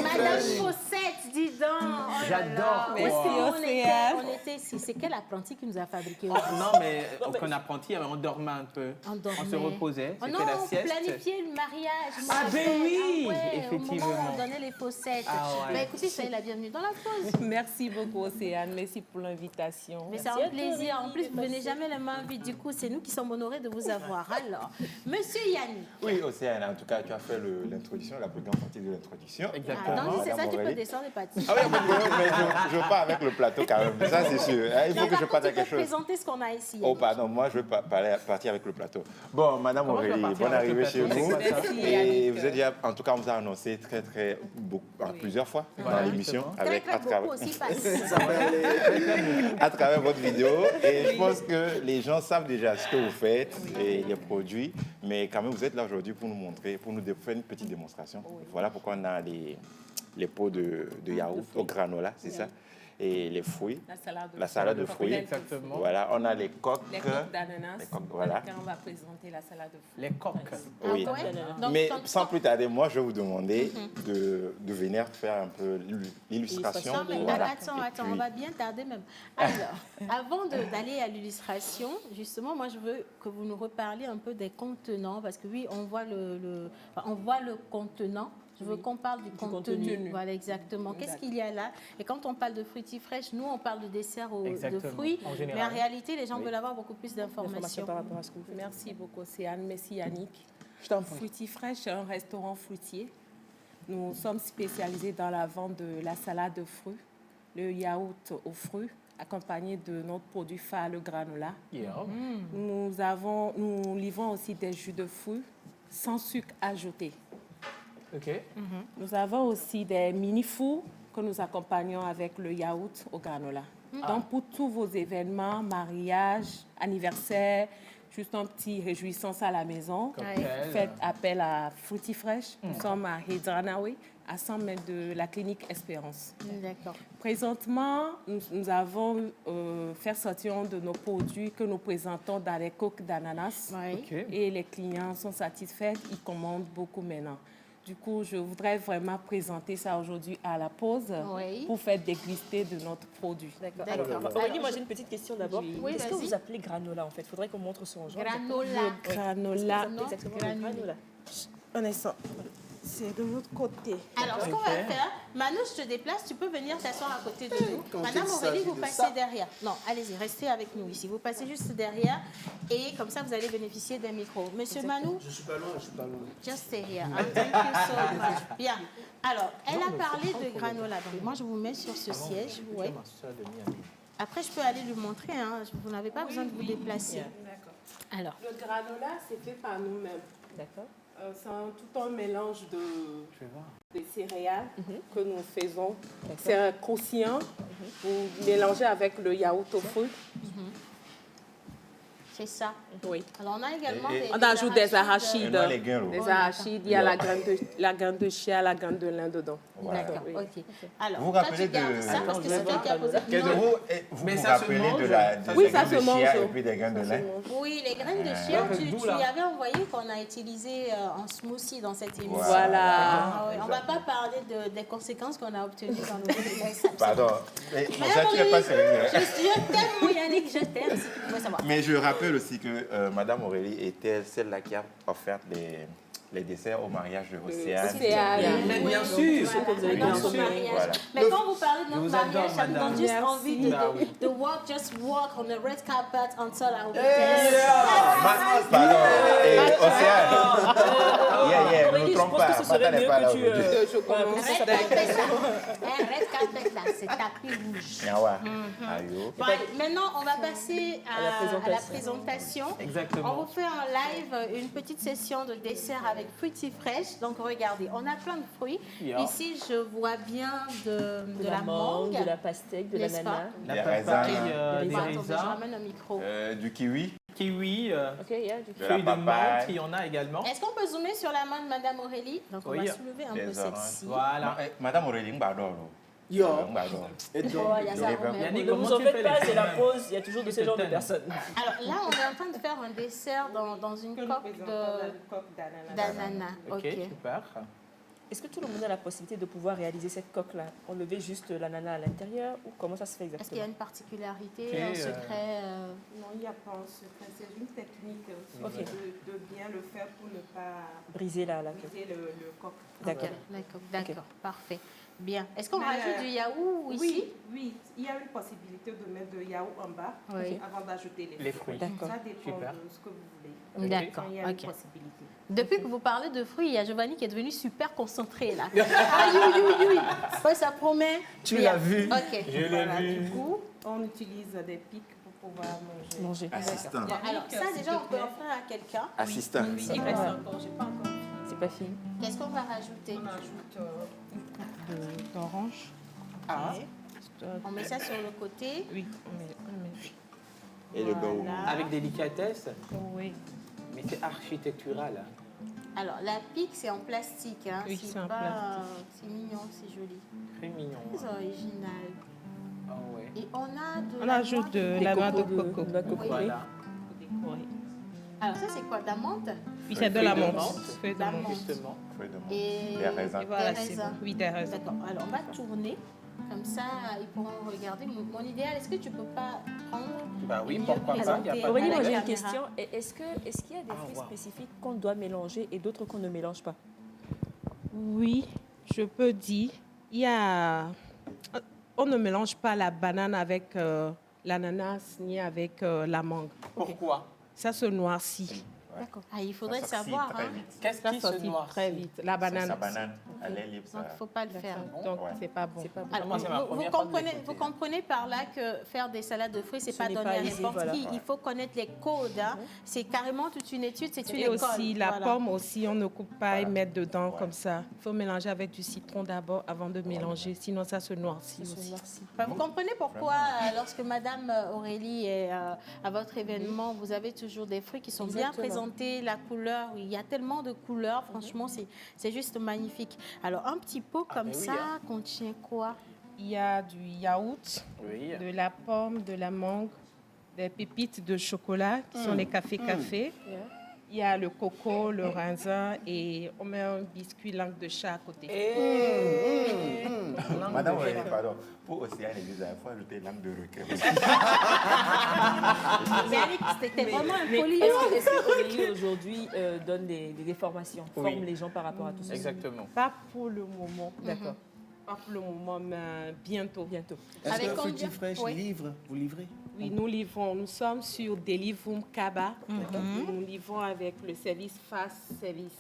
Speaker 2: Madame Fossette, dis donc.
Speaker 3: J'adore.
Speaker 18: Merci Océane.
Speaker 2: On était ici. C'est quel apprenti qui nous a fabriqué
Speaker 3: Non, mais aucun apprenti, on dormait un peu. On se reposait, c'était la sieste.
Speaker 2: On planifiait le mariage.
Speaker 3: Ah ben oui, effectivement.
Speaker 2: On donnait les fossettes. Écoutez, soyez la bienvenue dans la pause.
Speaker 18: Merci beaucoup Océane, merci pour l'invitation.
Speaker 2: Mais c'est un plaisir. En plus, vous venez jamais les mains vides. Du coup, c'est nous qui sommes honorés de vous avoir. Alors, Monsieur Yannick.
Speaker 7: Oui, Océane, en tout cas, tu as fait l'introduction, la plus grande partie de l'introduction.
Speaker 3: Exactement.
Speaker 2: Non, c'est ça, tu peux descendre et partir.
Speaker 7: Ah oui, mais je pars avec le plateau quand même. Ça, c'est sûr. Il faut que je parte à quelque chose.
Speaker 2: Présenter ce qu'on a ici.
Speaker 7: Oh, pardon, moi, je veux partir avec le plateau. Bon, Madame Aurélie, bonne arrivée chez nous. Et vous êtes déjà, en tout cas, on vous a annoncé plusieurs fois dans l'émission. À travers votre vidéo. Et je pense que les gens savent déjà ce que vous faites et les produits. Mais quand même, vous êtes là aujourd'hui pour nous montrer, pour nous faire une petite démonstration. Voilà pourquoi on a les pots de yaourt au granola, c'est ça? Et les fruits, la salade de fruits.
Speaker 3: Exactement.
Speaker 7: Voilà, on a les coques.
Speaker 18: Les coques d'ananas.
Speaker 7: Voilà.
Speaker 18: On va présenter la salade de fruits.
Speaker 3: Les coques.
Speaker 7: Oui. Mais sans plus tarder, moi, je vais vous demander de venir faire un peu l'illustration.
Speaker 2: Voilà. Attends, on va bien tarder même. Alors, avant d'aller à l'illustration, justement, moi, je veux que vous nous reparliez un peu des contenants, parce que oui, on voit le contenant. Je veux qu'on parle du contenu. Voilà, exactement. Qu'est-ce qu'il y a là? Et quand on parle de Fruity Fresh, nous, on parle de dessert de fruits. Mais en réalité, les gens veulent avoir beaucoup plus d'informations.
Speaker 18: Par rapport à ce que vous faites. Merci beaucoup, Océane. Merci, Yannick. Fruity Fresh, c'est un restaurant fruitier. Nous sommes spécialisés dans la vente de la salade de fruits, le yaourt aux fruits, accompagné de notre produit phare, le granola. Nous livrons aussi des jus de fruits sans sucre ajouté. Nous avons aussi des mini-fours que nous accompagnons avec le yaourt au granola. Donc, pour tous vos événements, mariage, anniversaire, juste un petit réjouissance à la maison, faites appel à Fruity Fresh. Nous sommes à Redranawe, à 100 mètres de la clinique Espérance.
Speaker 2: D'accord.
Speaker 18: Présentement, nous avons fait sortir de nos produits que nous présentons dans les coques d'ananas. Et les clients sont satisfaits, ils commandent beaucoup maintenant. Du coup, je voudrais vraiment présenter ça aujourd'hui à la pause pour faire déguster de notre produit.
Speaker 4: D'accord. Aurélie, moi j'ai une petite question d'abord. Qu'est-ce que vous appelez granola en fait? Il faudrait qu'on montre son genre.
Speaker 2: Granola.
Speaker 18: Exactement. Granola. Un instant. C'est de l'autre côté.
Speaker 2: Alors, ce qu'on va faire, Manu, je te déplace, tu peux venir t'asseoir à côté de nous. Madame Aurélie, vous passez derrière. Non, allez-y, restez avec nous ici. Vous passez juste derrière et comme ça, vous allez bénéficier d'un micro. Monsieur Manu?
Speaker 6: Je suis pas loin.
Speaker 2: Just stay here. Thank you so much. Bien. Alors, elle a parlé de granola. Donc, moi, je vous mets sur ce siège. Après, je peux aller lui montrer. Vous n'avez pas besoin de vous déplacer.
Speaker 18: D'accord.
Speaker 2: Alors.
Speaker 18: Le granola, c'est fait par nous-mêmes.
Speaker 2: D'accord.
Speaker 18: C'est tout un mélange de céréales que nous faisons. C'est croustillant. Vous mélangez avec le yaourt au fruit.
Speaker 2: C'est ça.
Speaker 18: Oui.
Speaker 2: Alors, on a également
Speaker 18: On ajoute des arachides.
Speaker 7: Des
Speaker 18: arachides, il y a la graine de chia, la graine de lin dedans.
Speaker 2: D'accord, ok. Alors,
Speaker 7: Vous vous
Speaker 2: toi,
Speaker 7: rappelez
Speaker 2: tu gardes ça parce que c'est toi qui as posé.
Speaker 7: Vous vous rappelez de la
Speaker 18: Oui, ça
Speaker 7: graine
Speaker 18: se
Speaker 7: de chia
Speaker 18: mange.
Speaker 7: et puis des graines de lin?
Speaker 2: Oui, les graines de chia, tu y avais envoyé qu'on a utilisé en smoothie dans cette émission.
Speaker 18: Voilà.
Speaker 2: Ah oui, on ne va pas parler des conséquences qu'on a obtenues dans nos vidéos.
Speaker 7: Pardon, mais ça, tu n'es pas sérieux.
Speaker 2: Je t'aime, mon Yannick, je t'aime, si tu veux savoir.
Speaker 7: Mais je rappelle aussi que Madame Aurélie était celle-là qui a offert les desserts au mariage de Océane.
Speaker 3: Mais bien sûr.
Speaker 7: Voilà.
Speaker 2: Mais quand vous parlez de notre mariage, ça nous donne juste envie de walk on the red carpet until our
Speaker 7: Pardon, Océane. Ne nous trompe pas.
Speaker 4: Je pense que ce serait mieux que tu...
Speaker 2: Red carpet, là, c'est tapis rouge. Bon, maintenant, on va passer à la présentation.
Speaker 3: Exactement.
Speaker 2: On vous fait en live une petite session de dessert avec Fruity Fresh. Donc, regardez, on a plein de fruits. Ici, je vois bien de la mangue,
Speaker 4: de la pastèque, de l'ananas.
Speaker 3: La papaye, des
Speaker 2: Attendez, je
Speaker 3: raisins.
Speaker 2: ramène un micro.
Speaker 7: Du kiwi.
Speaker 3: Kiwi,
Speaker 7: la
Speaker 3: feuilles de menthe,
Speaker 7: papaye.
Speaker 3: il y en a également.
Speaker 2: Est-ce qu'on peut zoomer sur la main de Madame Aurélie? Donc, on va soulever un peu celle-ci.
Speaker 3: Voilà.
Speaker 7: Madame Aurélie,
Speaker 2: Yo.
Speaker 4: Ne vous en faites pas, c'est la pause, il y a toujours de ce genre de personnes.
Speaker 2: Alors là, on est en train de faire un dessert dans une coque d'ananas.
Speaker 3: Ok, super.
Speaker 4: Est-ce que tout le monde a la possibilité de pouvoir réaliser cette coque-là? Enlever juste l'ananas à l'intérieur ou comment ça se fait exactement?
Speaker 2: Est-ce qu'il y a une particularité, un secret
Speaker 18: Non, il n'y a pas un secret. C'est une technique de bien le faire pour ne pas
Speaker 4: briser la
Speaker 18: le coq.
Speaker 2: D'accord, parfait. Bien. Est-ce qu'on rajoute du yaourt ici?
Speaker 18: Oui, il y a une possibilité de mettre de yaourt en bas avant d'ajouter les fruits.
Speaker 2: D'accord.
Speaker 18: Ça dépend de ce que vous voulez.
Speaker 2: D'accord,
Speaker 18: Il y a une possibilité.
Speaker 2: Depuis que vous parlez de fruits, il y a Giovanni qui est devenu super concentré là. Aïe. Ouais, ça promet.
Speaker 3: Tu l'as vu.
Speaker 2: Ok.
Speaker 3: Je l'ai vu.
Speaker 18: Du coup, on utilise des pics pour pouvoir manger.
Speaker 7: Assistant.
Speaker 2: Alors ça, déjà, on peut offrir à quelqu'un.
Speaker 7: Assistant.
Speaker 2: Oui, il reste encore. J'ai pas encore.
Speaker 4: C'est pas fini.
Speaker 2: Qu'est-ce qu'on va rajouter?
Speaker 18: On ajoute d'orange.
Speaker 2: On met ça sur le côté.
Speaker 18: Oui, on met.
Speaker 7: Et le beurre.
Speaker 3: Avec délicatesse.
Speaker 18: Oui.
Speaker 3: Mais c'est architectural.
Speaker 2: Alors, la pique, c'est en plastique. Hein.
Speaker 18: Oui, c'est en plastique.
Speaker 2: C'est mignon, c'est joli.
Speaker 3: Très mignon.
Speaker 2: C'est original.
Speaker 3: Ah ouais.
Speaker 2: Et on
Speaker 18: ajoute de la noix de coco.
Speaker 3: Voilà.
Speaker 2: Alors, ça, c'est quoi? De la menthe?
Speaker 18: Oui, c'est de la menthe.
Speaker 2: Feuille de menthe.
Speaker 3: Justement.
Speaker 2: Et
Speaker 7: des raisins.
Speaker 2: des raisins.
Speaker 18: Oui, des raisins.
Speaker 2: D'accord. Alors, on va tourner. Comme ça, ils pourront regarder. Mon idéal, est-ce que tu peux pas prendre...
Speaker 3: Bah oui, pourquoi pas, il n'y a pas de
Speaker 4: Aurélie, moi j'ai
Speaker 2: caméra.
Speaker 4: une question. Est-ce qu'il y a des fruits spécifiques qu'on doit mélanger et d'autres qu'on ne mélange pas?
Speaker 18: Oui, je peux dire. On ne mélange pas la banane avec l'ananas ni avec la mangue.
Speaker 3: Pourquoi?
Speaker 18: Ça se noircit.
Speaker 2: D'accord. Ah, il faudrait savoir. Hein.
Speaker 3: Qu'est-ce qui se noircit
Speaker 18: très vite? La banane.
Speaker 7: Sa banane, elle est libre.
Speaker 2: Donc, il ne faut pas le faire.
Speaker 18: Donc, c'est pas bon.
Speaker 2: Alors,
Speaker 3: Moi, c'est ma première fois de l'écouter.
Speaker 2: vous comprenez par là que faire des salades de fruits, c'est
Speaker 4: Ce
Speaker 2: pas
Speaker 4: n'est
Speaker 2: donné
Speaker 4: pas
Speaker 2: à
Speaker 4: aisé,
Speaker 2: n'importe
Speaker 4: voilà.
Speaker 2: qui. Il faut connaître les codes. Hein. C'est carrément toute une étude, c'est une
Speaker 18: Et
Speaker 2: école.
Speaker 18: aussi, la
Speaker 2: Voilà.
Speaker 18: pomme aussi, on ne coupe pas et mettre dedans comme ça. Il faut mélanger avec du citron d'abord avant de mélanger, sinon ça se noircit aussi.
Speaker 2: Enfin, vous comprenez pourquoi, lorsque Madame Aurélie est à votre événement, vous avez toujours des fruits qui sont bien présentés, la couleur, il y a tellement de couleurs, franchement, c'est juste magnifique. Alors, un petit pot comme ça contient quoi?
Speaker 18: Il y a du yaourt,
Speaker 3: Oui.
Speaker 18: de la pomme, de la mangue, des pépites de chocolat qui sont les cafés. Il y a le coco, le raisin et on met un biscuit langue de chat à côté.
Speaker 7: Madame Aurélie, pardon. Pour Océane et Lisa, il faut ajouter langue de requin.
Speaker 2: C'était vraiment un
Speaker 4: Mais
Speaker 2: poli.
Speaker 4: est-ce que Aurélie aujourd'hui donne des formations, forme les gens par rapport à tout ça?
Speaker 3: Exactement.
Speaker 18: Pas pour le moment.
Speaker 4: D'accord.
Speaker 18: Pas pour le moment, mais bientôt.
Speaker 6: Est-ce
Speaker 2: Avec
Speaker 6: que
Speaker 2: combien?
Speaker 6: Fruity Fresh
Speaker 2: Oui.
Speaker 6: livre? Vous livrez?
Speaker 18: Oui, nous livrons. Nous sommes sur Delivoum Kaba. Nous livrons avec le service Fast Service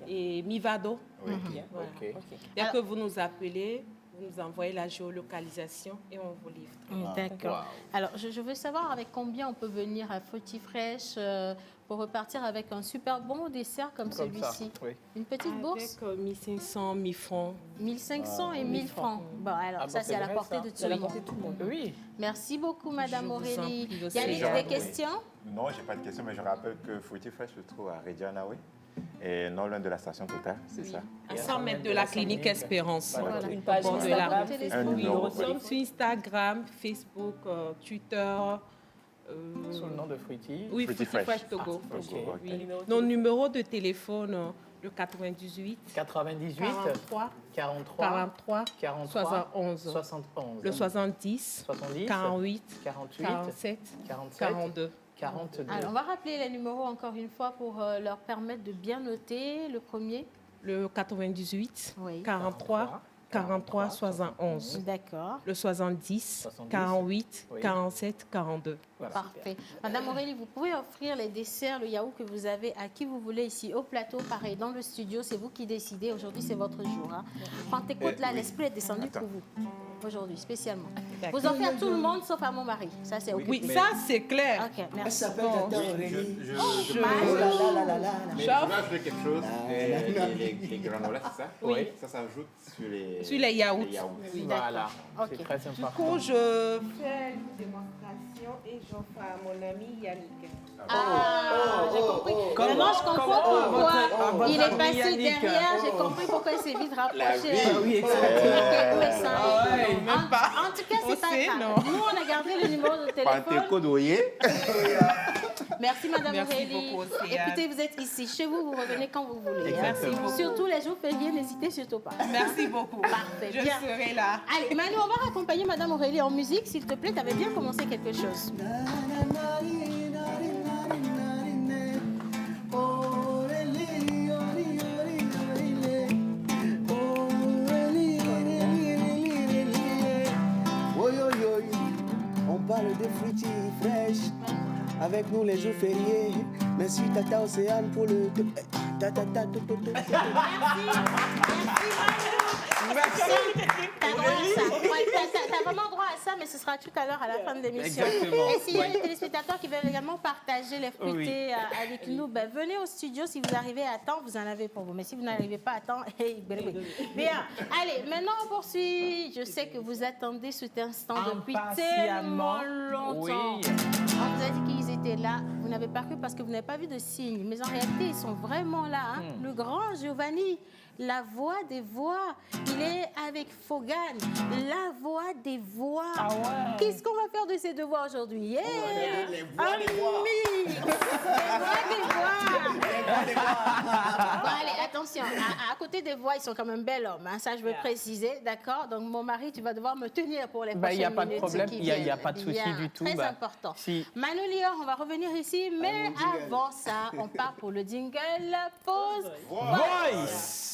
Speaker 18: et Mivado. Voilà.
Speaker 3: Ok.
Speaker 18: Dès que vous nous appelez, vous nous envoyez la géolocalisation et on vous livre.
Speaker 2: D'accord. Alors, je veux savoir avec combien on peut venir à Fruity Fresh pour repartir avec un super bon dessert comme celui-ci.
Speaker 3: Oui.
Speaker 2: Une petite bourse?
Speaker 18: Avec 1500, 1000 francs.
Speaker 2: 1500 et 1000 francs. Bon, alors
Speaker 3: Ah
Speaker 2: ça,
Speaker 3: bon,
Speaker 2: c'est à la
Speaker 3: vrai,
Speaker 2: portée
Speaker 3: ça.
Speaker 2: de
Speaker 4: C'est à la
Speaker 2: tout le
Speaker 4: portée de tout le monde.
Speaker 3: Oui.
Speaker 2: Merci beaucoup, Madame
Speaker 18: Je vous en
Speaker 2: Aurélie.
Speaker 18: prie,
Speaker 2: Il y a des questions?
Speaker 7: Non, j'ai pas de question, mais je rappelle que Fruity Fresh se trouve à Reggianawe et non loin de la station Total, c'est ça.
Speaker 18: À 100 mètres de la clinique Espérance.
Speaker 4: Voilà. Une page
Speaker 18: Bord de la route.
Speaker 7: Un numéro.
Speaker 18: Sur Instagram, Facebook, Twitter.
Speaker 3: Sous le nom de Fruity.
Speaker 18: Oui, Fruity Fresh Togo.
Speaker 3: Ah, ok.
Speaker 18: Oui. Nos numéros de téléphone, le 98
Speaker 3: 98
Speaker 18: 43
Speaker 3: 43
Speaker 18: 43
Speaker 3: 43
Speaker 18: 71
Speaker 3: 71.
Speaker 18: le 70
Speaker 3: 70
Speaker 18: 48
Speaker 3: 48
Speaker 18: 47
Speaker 3: 47
Speaker 18: 42.
Speaker 3: 42.
Speaker 2: Alors, on va rappeler les numéros encore une fois pour leur permettre de bien noter. Le premier.
Speaker 18: Le 98
Speaker 2: Oui.
Speaker 18: 43 43 71.
Speaker 2: D'accord.
Speaker 18: Le 70 48
Speaker 3: Oui.
Speaker 18: 47 42.
Speaker 3: Voilà.
Speaker 2: Parfait. Madame Aurélie, vous pouvez offrir les desserts, le yaourt que vous avez à qui vous voulez ici au plateau. Pareil, dans le studio, c'est vous qui décidez. Aujourd'hui, c'est votre jour. Hein. Pentecôte, là, l'esprit est descendu pour vous. Aujourd'hui, spécialement. Vous en faites à tout le monde, sauf à mon mari. Ça, c'est OK.
Speaker 18: Oui, ça, c'est clair.
Speaker 2: OK, merci.
Speaker 6: Elle s'appelle Tata Aurélie.
Speaker 5: Je vais ajouter quelque chose. Les granolas, c'est ça?
Speaker 18: Oui.
Speaker 5: Ça s'ajoute sur les...
Speaker 18: Sur les yaourts.
Speaker 2: Oui,
Speaker 3: Voilà,
Speaker 2: d'accord.
Speaker 3: c'est
Speaker 2: OK.
Speaker 3: très
Speaker 18: Du
Speaker 3: important.
Speaker 18: coup, je fais une démonstration et j'offre à mon ami Yannick.
Speaker 2: Ah, j'ai compris.
Speaker 3: Comme-
Speaker 2: Maintenant, je comprends
Speaker 3: comme
Speaker 2: pourquoi
Speaker 3: votre
Speaker 2: il est
Speaker 3: ami
Speaker 2: passé
Speaker 3: Yannick.
Speaker 2: derrière. J'ai compris pourquoi il s'est vite rapproché.
Speaker 3: Oui, exactement.
Speaker 2: En tout cas, c'est pas grave. Nous, on a gardé le numéro de téléphone.
Speaker 7: Pentecôte, voyez.
Speaker 2: Merci, Madame
Speaker 18: Merci
Speaker 2: Aurélie.
Speaker 18: beaucoup, Océane.
Speaker 2: Écoutez, vous êtes ici. Chez vous, vous revenez quand vous voulez.
Speaker 3: Exactement.
Speaker 2: Surtout les jours fériés, n'hésitez surtout pas.
Speaker 18: Merci beaucoup.
Speaker 2: Parfait.
Speaker 18: Je
Speaker 2: Bien.
Speaker 18: serai là.
Speaker 2: Allez, Manu, on va accompagner Madame Aurélie en musique. S'il te plaît, tu avais bien commencé quelque chose.
Speaker 6: On parle de Fruity Fresh. Avec nous les jours fériés. Merci Tata Océane pour le...
Speaker 2: T'as vraiment droit à ça, mais ce sera tout à l'heure à la fin de l'émission.
Speaker 3: Exactement.
Speaker 2: Et s'il y a des téléspectateurs qui veulent également partager les fruités avec nous, ben, venez au studio. Si vous arrivez à temps, vous en avez pour vous. Mais si vous n'arrivez pas à temps, bien. Allez, maintenant on poursuit. Je sais que vous attendez cet instant depuis tellement longtemps.
Speaker 3: Oui.
Speaker 2: On vous a dit qu'ils étaient là. Vous n'avez pas cru parce que vous n'avez pas vu de signes. Mais en réalité, ils sont vraiment là. Hein. Le grand Giovanni, la voix des voix. Il est avec Fogan, la voix des voix.
Speaker 3: Ah ouais.
Speaker 2: Qu'est-ce qu'on va faire de ces deux voix aujourd'hui? Yeah.
Speaker 6: Les voix des voix.
Speaker 2: Les voix des voix. Bon, allez, attention. À côté des voix, ils sont quand même bel homme. Hein. Ça, je veux préciser. D'accord? Donc, mon mari, tu vas devoir me tenir pour les prochaines
Speaker 3: Il n'y a pas de
Speaker 2: minutes
Speaker 3: problème.
Speaker 2: qui
Speaker 3: Il n'y a
Speaker 2: viennent.
Speaker 3: pas de souci
Speaker 2: Bien.
Speaker 3: du tout.
Speaker 2: Très important.
Speaker 3: Si.
Speaker 2: Manu Lior, on va revenir ici. Mais avant ça, on part pour le jingle. Pause.
Speaker 3: Voice.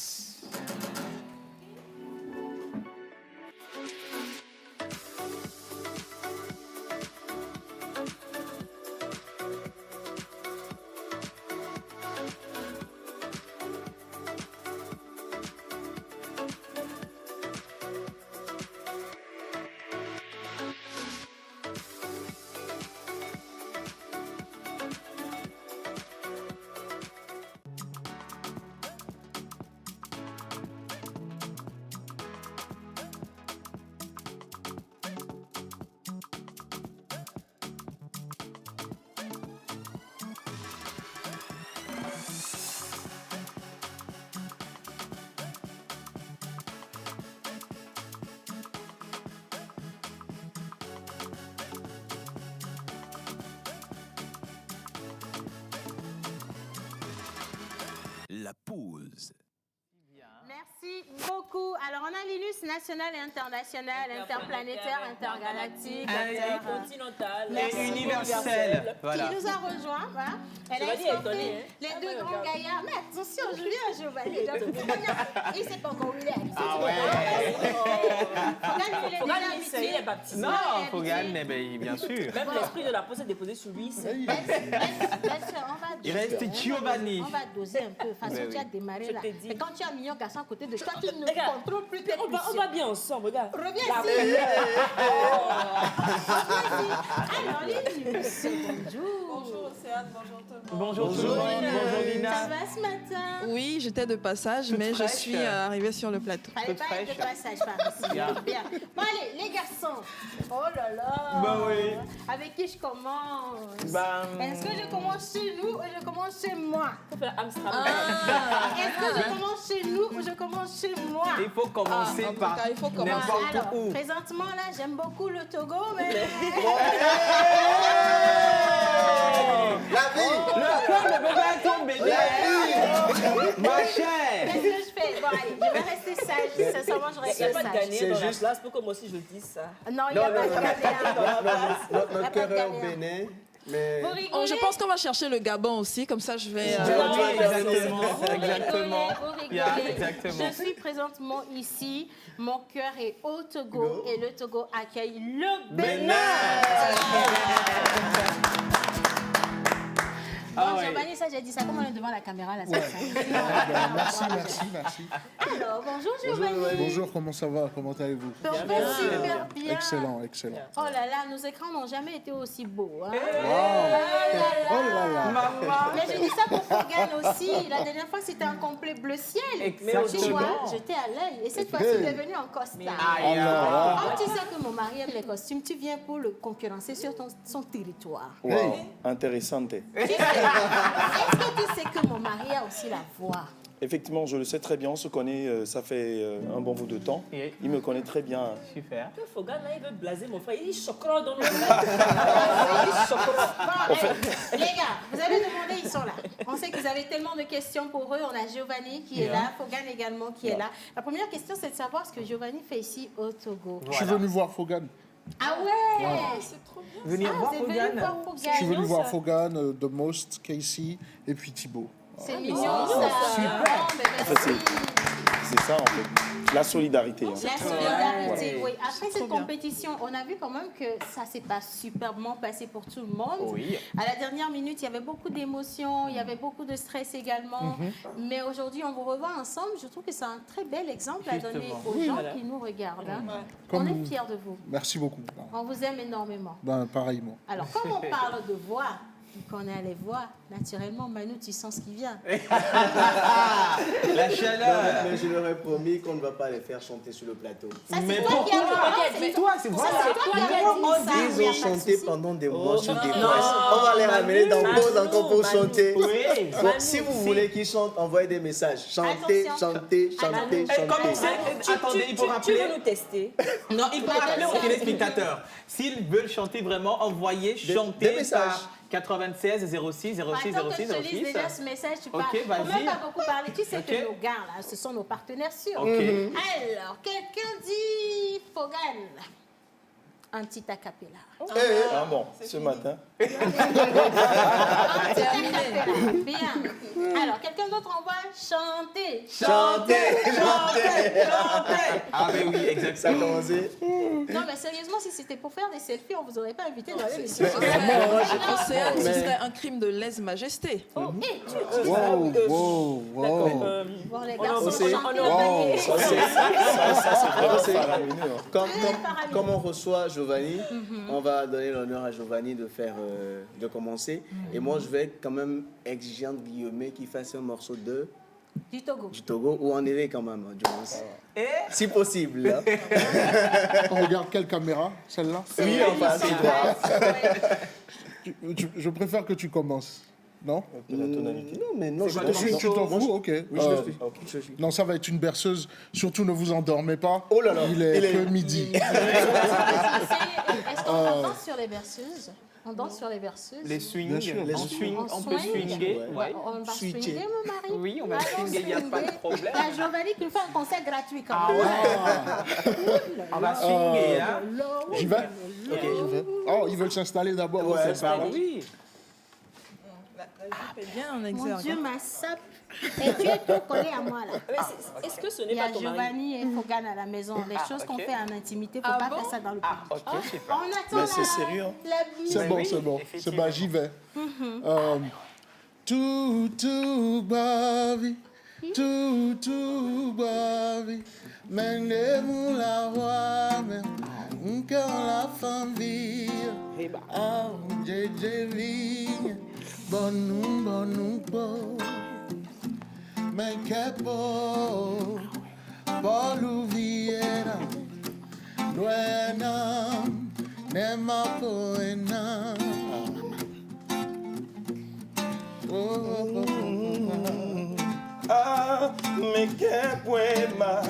Speaker 17: La pause.
Speaker 2: Merci beaucoup. Alors, on a l'ILUS national et international, interplanétaire, intergalactique,
Speaker 4: Intercontinental.
Speaker 3: Et universel. Voilà.
Speaker 2: qui nous a rejoints. Voilà. Elle a
Speaker 4: Giovanni est
Speaker 2: escorté
Speaker 4: étonné, hein.
Speaker 2: les deux grands gaillards. Mais attention, je viens, Giovanni. Il ne sait pas encore où il est.
Speaker 3: Ah ouais.
Speaker 4: Fogan, il est baptisé.
Speaker 3: Non, Fogan, mais bien sûr.
Speaker 4: Même l'esprit de la pause est déposé sur lui.
Speaker 2: Bien sûr, on va
Speaker 3: Il
Speaker 2: doser.
Speaker 3: reste Giovanni.
Speaker 2: On va doser un peu. De toute façon,
Speaker 3: Mais
Speaker 2: tu as
Speaker 3: oui.
Speaker 2: démarré
Speaker 4: Je
Speaker 2: là.
Speaker 4: t'ai dit.
Speaker 2: Et quand tu as un million garçon à côté de toi, tu ne
Speaker 4: Regarde.
Speaker 2: contrôles plus tes
Speaker 4: On
Speaker 2: pulsions.
Speaker 4: va bien ensemble, regarde.
Speaker 2: Reviens
Speaker 4: La-
Speaker 2: ici. Alors, l'ILUS, bonjour. Bonjour
Speaker 3: Océane, bonjour tout le monde.
Speaker 19: Bonjour tout le monde, bonjour Lina.
Speaker 2: Ça va ce matin?
Speaker 19: Oui, j'étais de passage,
Speaker 3: Toute
Speaker 19: mais
Speaker 3: fraîche.
Speaker 19: je suis arrivée sur le plateau.
Speaker 2: Fallait pas être de passage par ici.
Speaker 3: Bien.
Speaker 2: Bien. Bon, allez, les garçons. Oh là là.
Speaker 3: Bah oui.
Speaker 2: Avec qui je commence?
Speaker 3: Bah,
Speaker 2: Est-ce que je commence chez nous ou je commence chez moi?
Speaker 4: Faut faire Amsterdam.
Speaker 2: Est-ce que je commence chez nous ou je commence chez moi?
Speaker 3: Il faut commencer par
Speaker 19: il faut commencer.
Speaker 3: n'importe
Speaker 2: Alors,
Speaker 3: où.
Speaker 2: présentement, là, j'aime beaucoup le Togo, mais...
Speaker 6: La vie!
Speaker 3: Le bébé a tombé. Ma chère.
Speaker 2: Qu'est-ce que je fais? Bon, allez, je vais rester sage. Sincèrement, je
Speaker 4: Il n'y
Speaker 2: reste
Speaker 4: a pas de
Speaker 2: sage.
Speaker 4: Ghanéen dans la place pour que moi aussi je dise ça.
Speaker 2: Non, il n'y a pas de Ghanéen dans la place.
Speaker 6: Notre cœur est au Bénin, mais...
Speaker 2: Vous rigolez?
Speaker 19: Oh, je pense qu'on va chercher le Gabon aussi, comme ça je vais...
Speaker 3: Exactement.
Speaker 2: Vous rigolez.
Speaker 3: Yeah, exactement.
Speaker 2: Je suis présentement ici. Mon cœur est au Togo et le Togo accueille le Bénin. Bon, Giovanni, ça j'ai dit ça comme on est devant la caméra là.
Speaker 20: Merci.
Speaker 2: Alors, bonjour Giovanni.
Speaker 20: Bonjour, comment ça va? Comment allez-vous?
Speaker 2: Super bien.
Speaker 20: Excellent.
Speaker 2: Oh là là, nos écrans n'ont jamais été aussi beaux. Hein?
Speaker 20: Oh là là.
Speaker 2: Mais je dis ça pour Fogan aussi. La dernière fois, c'était un complet bleu ciel.
Speaker 3: Exactement.
Speaker 2: Tu vois, j'étais à l'œil. Et cette fois-ci, il est venu en costard. Quand tu sais que mon mari aime les costumes, tu viens pour le concurrencer sur son territoire.
Speaker 6: Wow, intéressante.
Speaker 2: Est-ce que tu sais que mon mari a aussi la voix?
Speaker 6: Effectivement, je le sais très bien, on se connaît, ça fait un bon bout de temps. Il me connaît très bien.
Speaker 3: Super.
Speaker 4: Le Fogan, là, il veut blaser mon frère. Il dit chocra dans le
Speaker 2: Bon, les gars, vous avez demandé, ils sont là. On sait que vous avez tellement de questions pour eux. On a Giovanni qui est là, Fogan également qui est là. La première question, c'est de savoir ce que Giovanni fait ici au Togo.
Speaker 20: Je suis venu voir Fogan.
Speaker 2: Ah ouais,
Speaker 20: C'est
Speaker 2: trop bien.
Speaker 3: Venir voir
Speaker 2: vous êtes venu
Speaker 3: Fogan.
Speaker 2: voir Fogan.
Speaker 20: Je suis venu voir Fogan, The Most, Casey et puis Thibaut.
Speaker 2: C'est mignon ça. Super.
Speaker 6: En fait, c'est ça, en fait. La solidarité.
Speaker 2: La solidarité, oui. Après cette compétition, on a vu quand même que ça s'est pas superbement passé pour tout le monde.
Speaker 3: Oui.
Speaker 2: À la dernière minute, il y avait beaucoup d'émotions, il y avait beaucoup de stress également. Mais aujourd'hui, on vous revoit ensemble. Je trouve que c'est un très bel exemple à donner aux gens qui nous regardent. Hein. On est fiers de vous.
Speaker 20: Merci beaucoup.
Speaker 2: On vous aime énormément.
Speaker 20: Pareillement.
Speaker 2: Alors, comme on parle de voix, qu'on a les voix, naturellement, Manu, tu sens ce qui vient.
Speaker 3: La chaleur.
Speaker 6: Mais je leur ai promis qu'on ne va pas les faire chanter sur le plateau.
Speaker 2: Ça, c'est toi qui as dit.
Speaker 3: Mais toi, c'est voilà.
Speaker 6: Ils ont chanté pendant des mois sur des mois. On va les ramener dans pause encore pour chanter.
Speaker 3: Oui.
Speaker 6: Bon, si vous voulez qu'ils chantent, envoyez des messages. Chantez, chantez, chantez,
Speaker 3: Comme
Speaker 6: chantez.
Speaker 3: attendez, il faut
Speaker 4: Tu
Speaker 3: rappeler.
Speaker 4: veux nous tester?
Speaker 3: Non, il faut rappeler aux téléspectateurs. S'ils veulent chanter vraiment, envoyez chanter
Speaker 6: des messages.
Speaker 3: par 96 06 06
Speaker 2: Attends que
Speaker 3: 06
Speaker 2: je te lise
Speaker 3: 06.
Speaker 2: déjà ce message, tu parles.
Speaker 3: Ok,
Speaker 2: Faut même
Speaker 3: vas-y.
Speaker 2: pas beaucoup parler. Tu sais
Speaker 3: Ok.
Speaker 2: que nos gars, là, ce sont nos partenaires sûrs.
Speaker 3: Ok.
Speaker 2: Alors, quelqu'un dit Fogan. Un petit acapella.
Speaker 6: Ah bon, ce matin.
Speaker 2: Un petit acapella. Bien. Alors, quelqu'un d'autre envoie chanter.
Speaker 6: Chantez, chantez.
Speaker 3: Ah, mais oui,
Speaker 6: Ça a
Speaker 3: exactement.
Speaker 6: commencé.
Speaker 2: Non, mais sérieusement, si c'était pour faire des selfies, on vous aurait pas invité dans l'émission.
Speaker 19: Océane, ce serait un crime de lèse-majesté.
Speaker 2: Oh, et tu
Speaker 20: Wow.
Speaker 2: Bon, les garçons,
Speaker 6: c'est-
Speaker 2: chantez au
Speaker 6: Wow,
Speaker 2: taquet.
Speaker 6: ça c'est vraiment faramineux. Comme on reçoit Giovanni, on va donner l'honneur à Giovanni de faire, de commencer. Et moi, je vais être quand même exigeant de Guillaume qui fasse un morceau de
Speaker 2: Du Togo.
Speaker 6: du Togo ou en éveil quand même, je pense. Si possible. Hein.
Speaker 20: On regarde quelle caméra? Celle-là?
Speaker 6: Oui, enfin, c'est droit.
Speaker 20: Je préfère que tu commences. Non?
Speaker 6: Non, mais non, je
Speaker 20: Tu t'en fous? Ok.
Speaker 6: Oui, je le suis. Je le suis.
Speaker 20: Non, ça va être une berceuse. Surtout, ne vous endormez pas.
Speaker 6: Oh là là,
Speaker 20: Il est que midi.
Speaker 2: Est-ce qu'on danse sur les berceuses? On danse sur les berceuses?
Speaker 3: Les swings,
Speaker 20: Bien sûr, les
Speaker 3: on swing, on peut
Speaker 2: swing.
Speaker 3: swinguer. Ouais.
Speaker 2: On va
Speaker 6: Switcher.
Speaker 2: swinguer, mon mari?
Speaker 3: Oui, on va
Speaker 2: Allons
Speaker 3: swinguer, il n'y a pas de
Speaker 2: swinguer.
Speaker 3: problème.
Speaker 2: Il y a Giovanni qui nous fait un concert gratuit quand
Speaker 3: Ah
Speaker 2: même.
Speaker 3: ouais. On va swinguer, hein.
Speaker 20: J'y vais? Ok, je vais. Oh, ils veulent s'installer d'abord.
Speaker 6: Ouais,
Speaker 20: Ok, pardon.
Speaker 3: Oui.
Speaker 19: Bien en
Speaker 2: Mon
Speaker 19: exergue.
Speaker 2: Dieu, ma sape. Et tu es tout collé à moi, là.
Speaker 4: Est-ce que ce
Speaker 2: Il
Speaker 4: n'est
Speaker 2: y
Speaker 4: pas
Speaker 2: a
Speaker 4: ton mari?
Speaker 2: Giovanni et Fogan à la maison. Les choses qu'on fait en intimité, il ne faut pas faire ça dans le public.
Speaker 3: Ok, super.
Speaker 2: On attend
Speaker 6: Mais c'est sérieux, hein.
Speaker 2: la
Speaker 20: C'est bon,
Speaker 3: oui,
Speaker 20: c'est bon. C'est bon, j'y vais.
Speaker 2: Mhm.
Speaker 20: Tout bavi, tout bavi, mende moula wa men, que la famille, ah, j'ai vigne, bon nous, mais que beau, Paulo Vieira, Luena, Nema Poena.
Speaker 21: Ah, me que poema,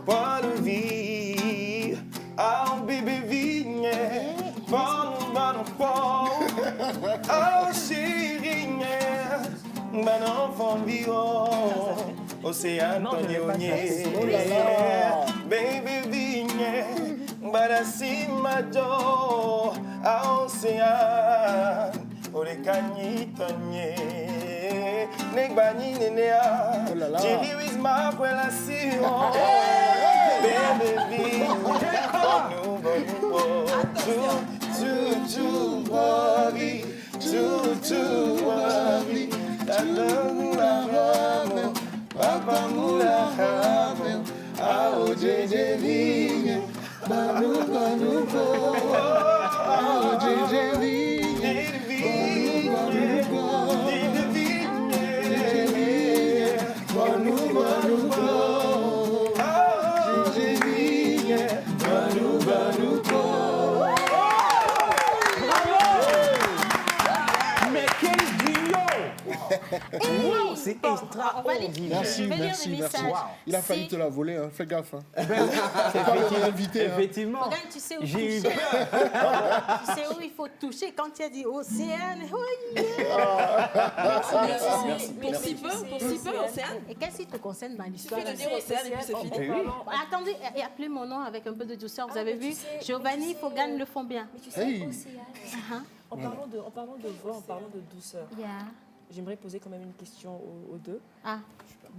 Speaker 21: Paulo Vieira, ah, bebê vinha, vamos, ah, cheirinha, banon fambio, océano tonionye, baby vinha, para cima jo, ah, océano, ore canyitonye, negbani nenea, Jerry with my relação, baby vinha, tu worry, Papa mula hame, ao jeje vinha, banu, ao jeje vinha, banu, ao jeje vinha, banu.
Speaker 3: Wow, c'est extraordinaire.
Speaker 20: Merci. Wow. Il a failli te la voler, hein. Fais gaffe. Hein.
Speaker 3: Effectivement.
Speaker 2: Regarde, tu sais où
Speaker 3: J'ai eu
Speaker 2: toucher.
Speaker 3: peur.
Speaker 2: Tu sais où il faut toucher quand tu as dit océane. Oui.
Speaker 19: Pour si peu, Océane.
Speaker 2: Et qu'est-ce qui te concerne dans l'histoire?
Speaker 19: Il suffit de dire Océane et puis c'est fini.
Speaker 2: Attendez, et appelez mon nom avec un peu de douceur. Vous avez vu, Giovanni Fogan le font bien.
Speaker 4: Mais tu sais, Océane. En parlant de voix, en parlant de douceur. J'aimerais poser quand même une question aux deux.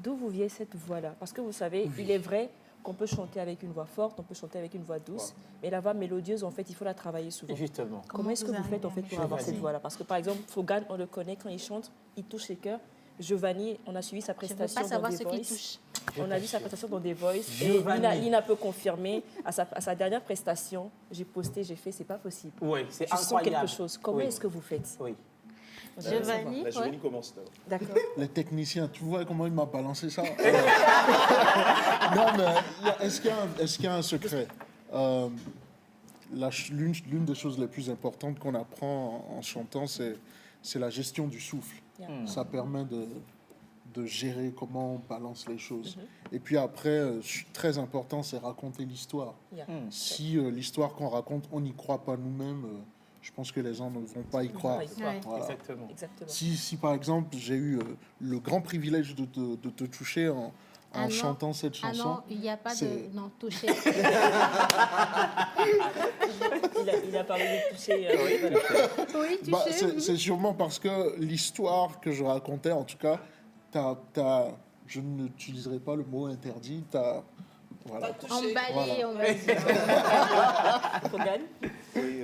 Speaker 4: D'où vous vient cette voix-là? Parce que vous savez, il est vrai qu'on peut chanter avec une voix forte, on peut chanter avec une voix douce, mais la voix mélodieuse, en fait, il faut la travailler souvent.
Speaker 3: Justement.
Speaker 4: Comment est-ce que vous faites en fait pour avoir cette voix-là? Parce que par exemple, Fogan, on le connaît, quand il chante, il touche les cœurs. Giovanni, on a suivi sa prestation dans The Voice. On a vu sa prestation dans The Voice. Et Lina peut confirmer, à sa dernière prestation, j'ai posté, j'ai fait, c'est pas possible.
Speaker 3: Oui, c'est
Speaker 4: incroyable. Tu sens quelque chose. Comment est-ce que vous faites?
Speaker 3: Oui.
Speaker 2: Giovanni,
Speaker 21: Giovanni commence d'abord.
Speaker 4: D'accord.
Speaker 20: Les techniciens, tu vois comment il m'a balancé ça? Non, mais est-ce qu'il y a un secret? L'une des choses les plus importantes qu'on apprend en chantant, c'est la gestion du souffle. Ça permet de gérer comment on balance les choses. Et puis après, très important, c'est raconter l'histoire. Si l'histoire qu'on raconte, on n'y croit pas nous-mêmes, je pense que les gens ne vont pas y croire. Voilà.
Speaker 4: Exactement.
Speaker 20: Si par exemple, j'ai eu le grand privilège de te toucher en chantant cette chanson...
Speaker 2: Ah non, il n'y a pas de... Non, toucher.
Speaker 4: il a parlé de toucher.
Speaker 2: Oui, toucher.
Speaker 20: C'est sûrement parce que l'histoire que je racontais, en tout cas, je n'utiliserai pas le mot interdit, voilà.
Speaker 2: Emballé, on va dire.
Speaker 21: Oui,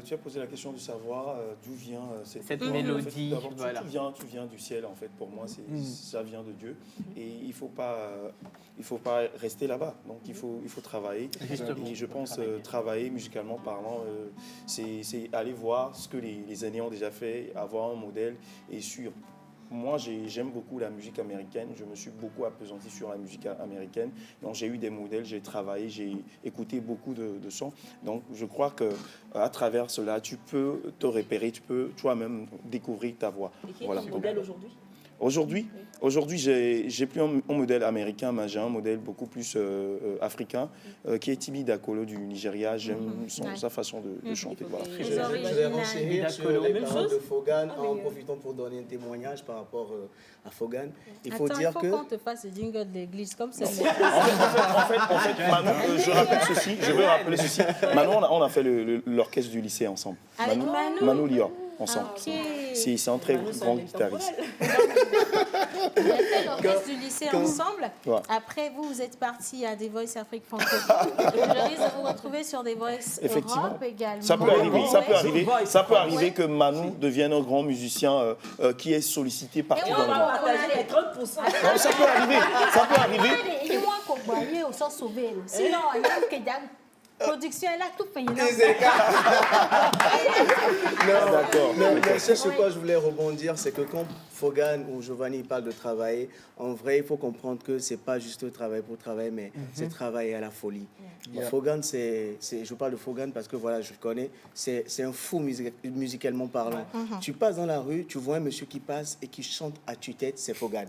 Speaker 21: tu as posé la question de savoir d'où vient
Speaker 3: cette mélodie.
Speaker 21: En fait, voilà. Tout vient du ciel, en fait. Pour moi, ça vient de Dieu. Et il faut pas rester là-bas. Donc, il faut travailler.
Speaker 3: Justement.
Speaker 21: Et je pense travailler musicalement parlant, c'est aller voir ce que les aînés ont déjà fait, avoir un modèle et sûr. Moi, j'aime beaucoup la musique américaine. Je me suis beaucoup appesanti sur la musique américaine. Donc, j'ai eu des modèles, j'ai travaillé, j'ai écouté beaucoup de sons. Donc, je crois qu'à travers cela, tu peux te repérer, tu peux toi-même découvrir ta voix.
Speaker 4: Et qui est ton modèle aujourd'hui?
Speaker 21: Aujourd'hui, j'ai plus un modèle américain, mais j'ai un modèle beaucoup plus africain, qui est Timi Dakolo du Nigeria. J'aime sa façon de chanter. Voilà.
Speaker 6: Je vais renchérir sur les paroles de Fogan en profitant pour donner un témoignage par rapport à Fogan. Il faut dire que...
Speaker 2: il faut qu'on te fasse le jingle de l'église, comme c'est...
Speaker 21: En fait, Manon, je veux rappeler ceci. Manon, on a fait l'orchestre du lycée ensemble.
Speaker 2: Avec
Speaker 21: Manu Lior, ensemble. C'est un très grand guitariste.
Speaker 2: Vous avez fait l'orchestre du lycée ensemble. Après, vous êtes partis à The Voice Afrique francophone. Je risque de vous retrouver sur The Voice Europe également.
Speaker 21: Ça peut arriver que Manu devienne un grand musicien qui est sollicité partout dans le monde. Ça peut arriver.
Speaker 2: Il est moins qu'on voyait au sens sauvé. Sinon, il y a que Production, elle a tout payé.
Speaker 6: Non, d'accord. Mais ce sur quoi je voulais rebondir, c'est que quand Fogan ou Giovanni parlent de travailler, en vrai, il faut comprendre que c'est pas juste travail pour travailler, mais c'est travailler à la folie. Fogan, je parle de Fogan parce que voilà, je le connais, c'est un fou musicalement parlant. Tu passes dans la rue, tu vois un monsieur qui passe et qui chante à tue-tête, c'est Fogan.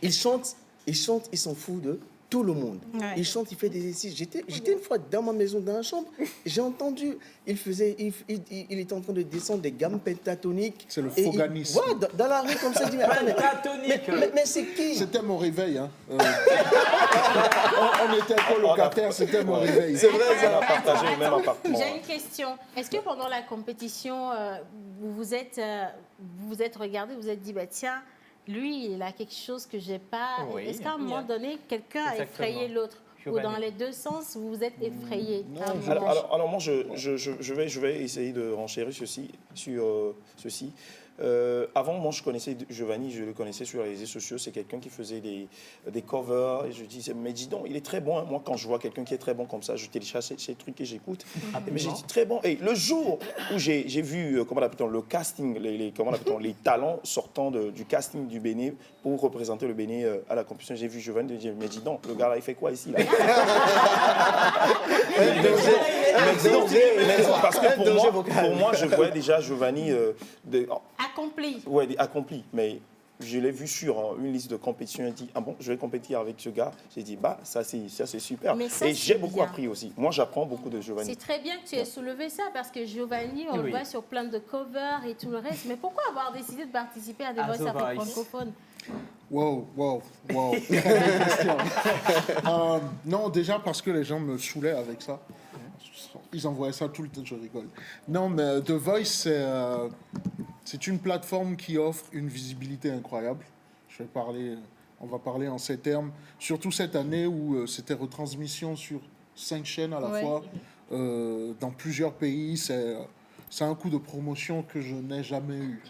Speaker 6: Il chante, il s'en fout de tout le monde. Il chante, il fait des exercices. J'étais une fois dans ma maison, dans la chambre, j'ai entendu, il était en train de descendre des gammes pentatoniques.
Speaker 20: C'est le foganisme.
Speaker 6: Ouais, dans la rue comme ça, il dit, mais c'est qui?
Speaker 20: C'était mon réveil. Hein. On était colocataires, c'était mon réveil.
Speaker 21: C'est vrai, ça, on a partagé le même appartement.
Speaker 2: J'ai une question. Est-ce que pendant la compétition, vous vous êtes regardé, vous vous êtes dit, bah, tiens, lui, il a quelque chose que j'ai pas.
Speaker 3: Oui,
Speaker 2: est-ce qu'à un moment donné, quelqu'un a effrayé l'autre? Ou dans les deux sens, vous vous êtes effrayé?
Speaker 21: Alors moi, je vais essayer de renchérir sur ceci. Avant, moi, je connaissais Giovanni, je le connaissais sur les réseaux sociaux. C'est quelqu'un qui faisait des covers. Et je disais, mais dis donc, il est très bon. Hein. Moi, quand je vois quelqu'un qui est très bon comme ça, je télécharge ces trucs et j'écoute. Mais j'ai dit, très bon. Et le jour où j'ai vu, comment l'appelle-t-on, le casting, les talents sortant du casting du Bénin pour représenter le Bénin à la compétition, j'ai vu Giovanni et j'ai dit, mais dis donc, le gars là, il fait quoi ici là? Parce que pour moi, je voyais déjà Giovanni
Speaker 2: accompli.
Speaker 21: Oui, accompli. Mais je l'ai vu sur une liste de compétition. Il dit, ah bon, je vais compétir avec ce gars. J'ai dit, bah, ça c'est super. Et j'ai beaucoup appris aussi. Moi, j'apprends beaucoup de Giovanni.
Speaker 2: C'est très bien que tu aies soulevé ça parce que Giovanni, on le voit sur plein de covers et tout le reste. Mais pourquoi avoir décidé de participer à des Voice Afrique francophones?
Speaker 20: Wow. Non, déjà parce que les gens me saoulaient avec ça. Ils envoyaient ça tout le temps, je rigole. Non, mais The Voice, c'est une plateforme qui offre une visibilité incroyable. On va parler en ces termes, surtout cette année où c'était retransmission sur 5 chaînes à la fois, dans plusieurs pays. C'est un coup de promotion que je n'ai jamais eu.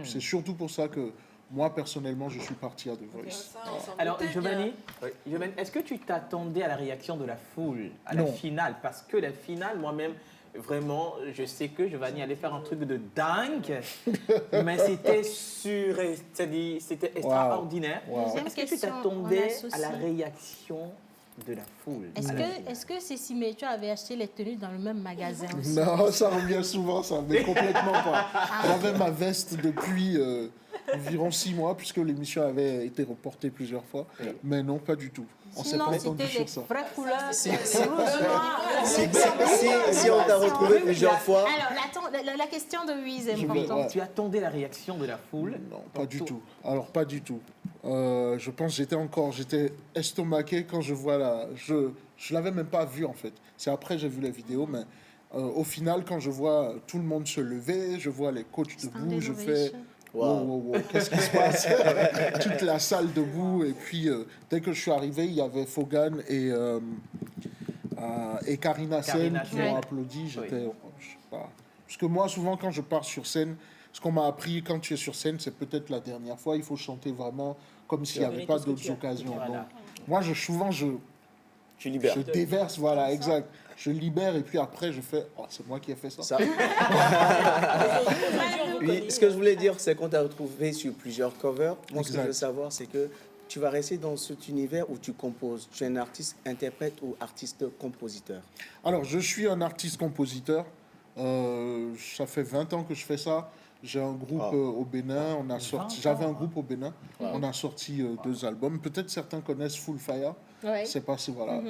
Speaker 20: C'est surtout pour ça que moi, personnellement, je suis parti à The Voice.
Speaker 3: Alors, Giovanni, est-ce que tu t'attendais à la réaction de la foule, à la finale? Parce que la finale, moi-même, vraiment, je sais que Giovanni allait faire un truc de dingue, mais c'était extraordinaire. Est-ce que tu t'attendais à la réaction de la foule?
Speaker 2: Est-ce que Cécile et tu avais acheté les tenues dans le même magasin aussi?
Speaker 20: Non, ça revient souvent, ça, mais complètement pas. J'avais ma veste depuis environ 6 mois, puisque l'émission avait été reportée plusieurs fois. Mais non, pas du tout. On s'est pas entendu sur ça.
Speaker 6: Si on t'a retrouvé plusieurs fois...
Speaker 2: Alors, la question de Louise est importante.
Speaker 3: Tu attendais la réaction de la foule?
Speaker 20: Non, pas du tout. Alors, pas du tout. Je pense que j'étais estomaqué quand je vois je l'avais même pas vu, en fait. C'est après j'ai vu les vidéos, mais au final, quand je vois tout le monde se lever, je vois les coachs debout, je fais... Wow. Qu'est-ce qui se passe? Toute la salle debout. Et puis, dès que je suis arrivé, il y avait Fogan et Karina Sen qui m'ont applaudi. Je sais pas. Parce que moi, souvent, quand je pars sur scène, ce qu'on m'a appris, quand tu es sur scène, c'est peut-être la dernière fois. Il faut chanter vraiment comme s'il n'y avait pas d'autres occasions. Donc, moi, je déverse, voilà, exact. Je libère et puis après, je fais « Oh, c'est moi qui ai fait ça. »
Speaker 6: Oui, ce que je voulais dire, c'est qu'on t'a retrouvé sur plusieurs covers. Moi, ce que je veux savoir, c'est que tu vas rester dans cet univers où tu composes. Tu es un artiste interprète ou artiste-compositeur?
Speaker 20: Alors, je suis un artiste-compositeur. Ça fait 20 ans que je fais ça. J'ai un groupe au Bénin. J'avais un groupe au Bénin. On a sorti 2 albums. Peut-être certains connaissent Full Fire. C'est passé, voilà.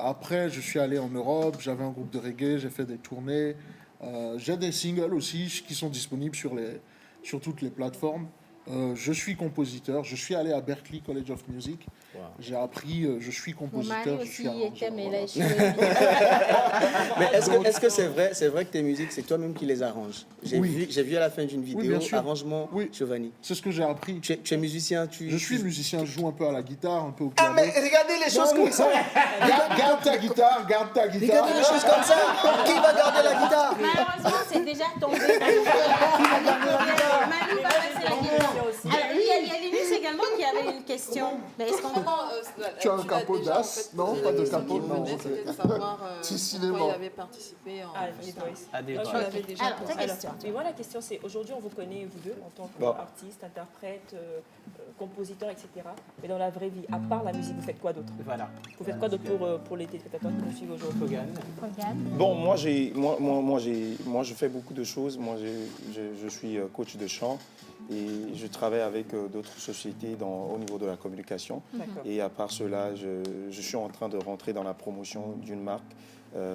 Speaker 20: Après, je suis allé en Europe. J'avais un groupe de reggae. J'ai fait des tournées. J'ai des singles aussi qui sont disponibles sur toutes les plateformes. Je suis compositeur. Je suis allé à Berklee College of Music. J'ai appris, je suis compositeur.
Speaker 2: Je suis arrangeur.
Speaker 6: Mais est-ce que c'est vrai que tes musiques, c'est toi-même qui les arranges? J'ai vu à la fin d'une vidéo, arrangement Giovanni.
Speaker 20: C'est ce que j'ai appris.
Speaker 6: Tu es musicien?
Speaker 20: Je suis musicien, je joue un peu à la guitare, un peu au piano.
Speaker 6: Ah, mais regardez les choses comme ça.
Speaker 20: Garde ta guitare.
Speaker 6: Regardez les choses comme ça. Qui va garder la guitare?
Speaker 2: Malheureusement, c'est déjà tombé. Manu va passer la guitare. Alors, il y a Linus également qui avait avez une question? Est-ce qu'on
Speaker 20: Tu as un capot d'as? Non, pas de capot. Non,
Speaker 19: c'était de savoir pourquoi il avait participé
Speaker 3: à des voix.
Speaker 4: Moi, la question, c'est aujourd'hui, on vous connaît, vous deux, en tant qu'artiste, interprète, compositeur, etc. Mais dans la vraie vie, à part la musique, vous faites quoi d'autre?
Speaker 3: Voilà.
Speaker 4: Vous faites quoi d'autre pour les téléspectateurs qui nous suivent aujourd'hui?
Speaker 21: Bon, moi, je fais beaucoup de choses. Moi, je suis coach de chant et je travaille avec d'autres sociétés au niveau de la communication. Et à part cela, je suis en train de rentrer dans la promotion d'une marque,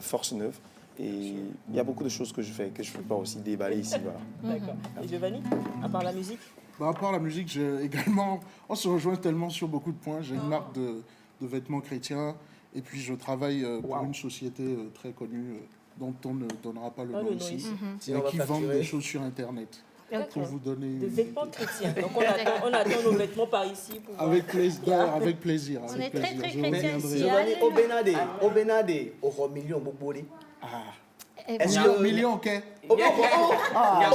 Speaker 21: Force Neuve. Et il y a beaucoup de choses que je fais, que je ne peux pas aussi déballer ici. Voilà.
Speaker 4: D'accord. Et Giovanni, à part la musique?
Speaker 20: À part la musique, également, on se rejoint tellement sur beaucoup de points. J'ai une marque de vêtements chrétiens et puis je travaille pour une société très connue dont on ne donnera pas le nom ici, et qui vend des choses sur Internet. Pour vous donner
Speaker 4: des vêtements chrétiens. Donc on attend nos vêtements par ici.
Speaker 20: Avec plaisir. Avec plaisir.
Speaker 2: On est très très chrétiens ici.
Speaker 6: Giovanni, au Benade, au Romillion, Boboli.
Speaker 20: Est-ce que million, ok?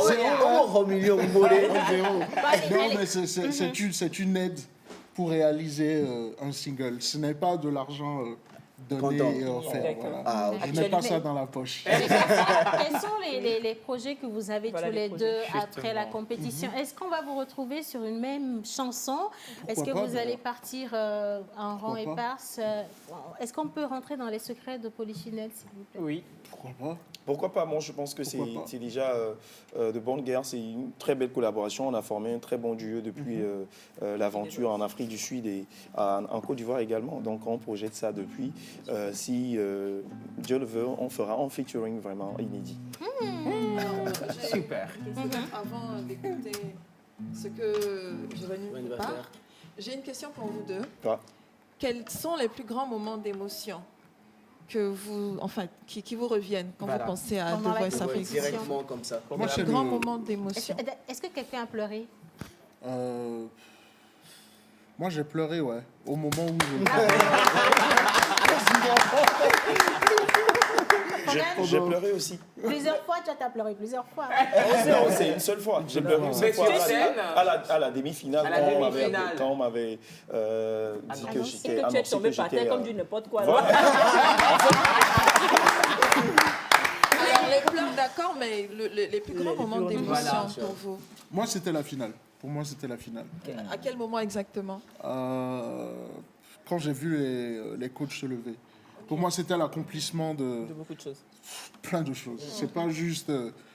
Speaker 6: Zéro million,
Speaker 20: non, mais c'est une aide pour réaliser un single. Ce n'est pas de l'argent donné et offert. Voilà. Je n'ai pas ça dans la poche.
Speaker 2: Quels sont les projets que vous avez tous les deux après la compétition? Est-ce qu'on va vous retrouver sur une même chanson? Est-ce que vous allez partir en rang éparse? Est-ce qu'on peut rentrer dans les secrets de Polichinelle, s'il vous plaît?
Speaker 3: Oui.
Speaker 20: Pourquoi pas?
Speaker 21: Pourquoi pas? Moi, je pense que c'est déjà de bonne guerre. C'est une très belle collaboration. On a formé un très bon duo depuis l'aventure en Afrique du Sud et en Côte d'Ivoire également. Donc, on projette ça depuis. Si Dieu le veut, on fera un featuring vraiment inédit.
Speaker 3: Super.
Speaker 19: Avant d'écouter ce que Giovanni nous parle, j'ai une question pour vous deux. Quels sont les plus grands moments d'émotion que vous, qui vous reviennent quand vous pensez à The Voice Afrique?
Speaker 6: Directement comme ça.
Speaker 19: Moi, c'est le grand moment d'émotion.
Speaker 2: Est-ce que quelqu'un a pleuré?
Speaker 20: Moi, j'ai pleuré, ouais. Au moment où
Speaker 21: J'ai pleuré aussi.
Speaker 2: Plusieurs fois, tu as pleuré plusieurs fois.
Speaker 21: Non, c'est une seule fois. J'ai pleuré une seule fois à la demi-finale. Quand on m'avait dit que j'étais
Speaker 4: tu es tombé par terre comme du n'importe quoi.
Speaker 19: Alors, les pleurs, d'accord, mais les plus grands moments d'émotion pour vous?
Speaker 20: Moi, c'était la finale. Pour moi, c'était la finale.
Speaker 19: À quel moment exactement?
Speaker 20: Quand j'ai vu les coachs se lever. Pour moi, c'était l'accomplissement de
Speaker 4: beaucoup de choses.
Speaker 20: Plein de choses. C'est pas juste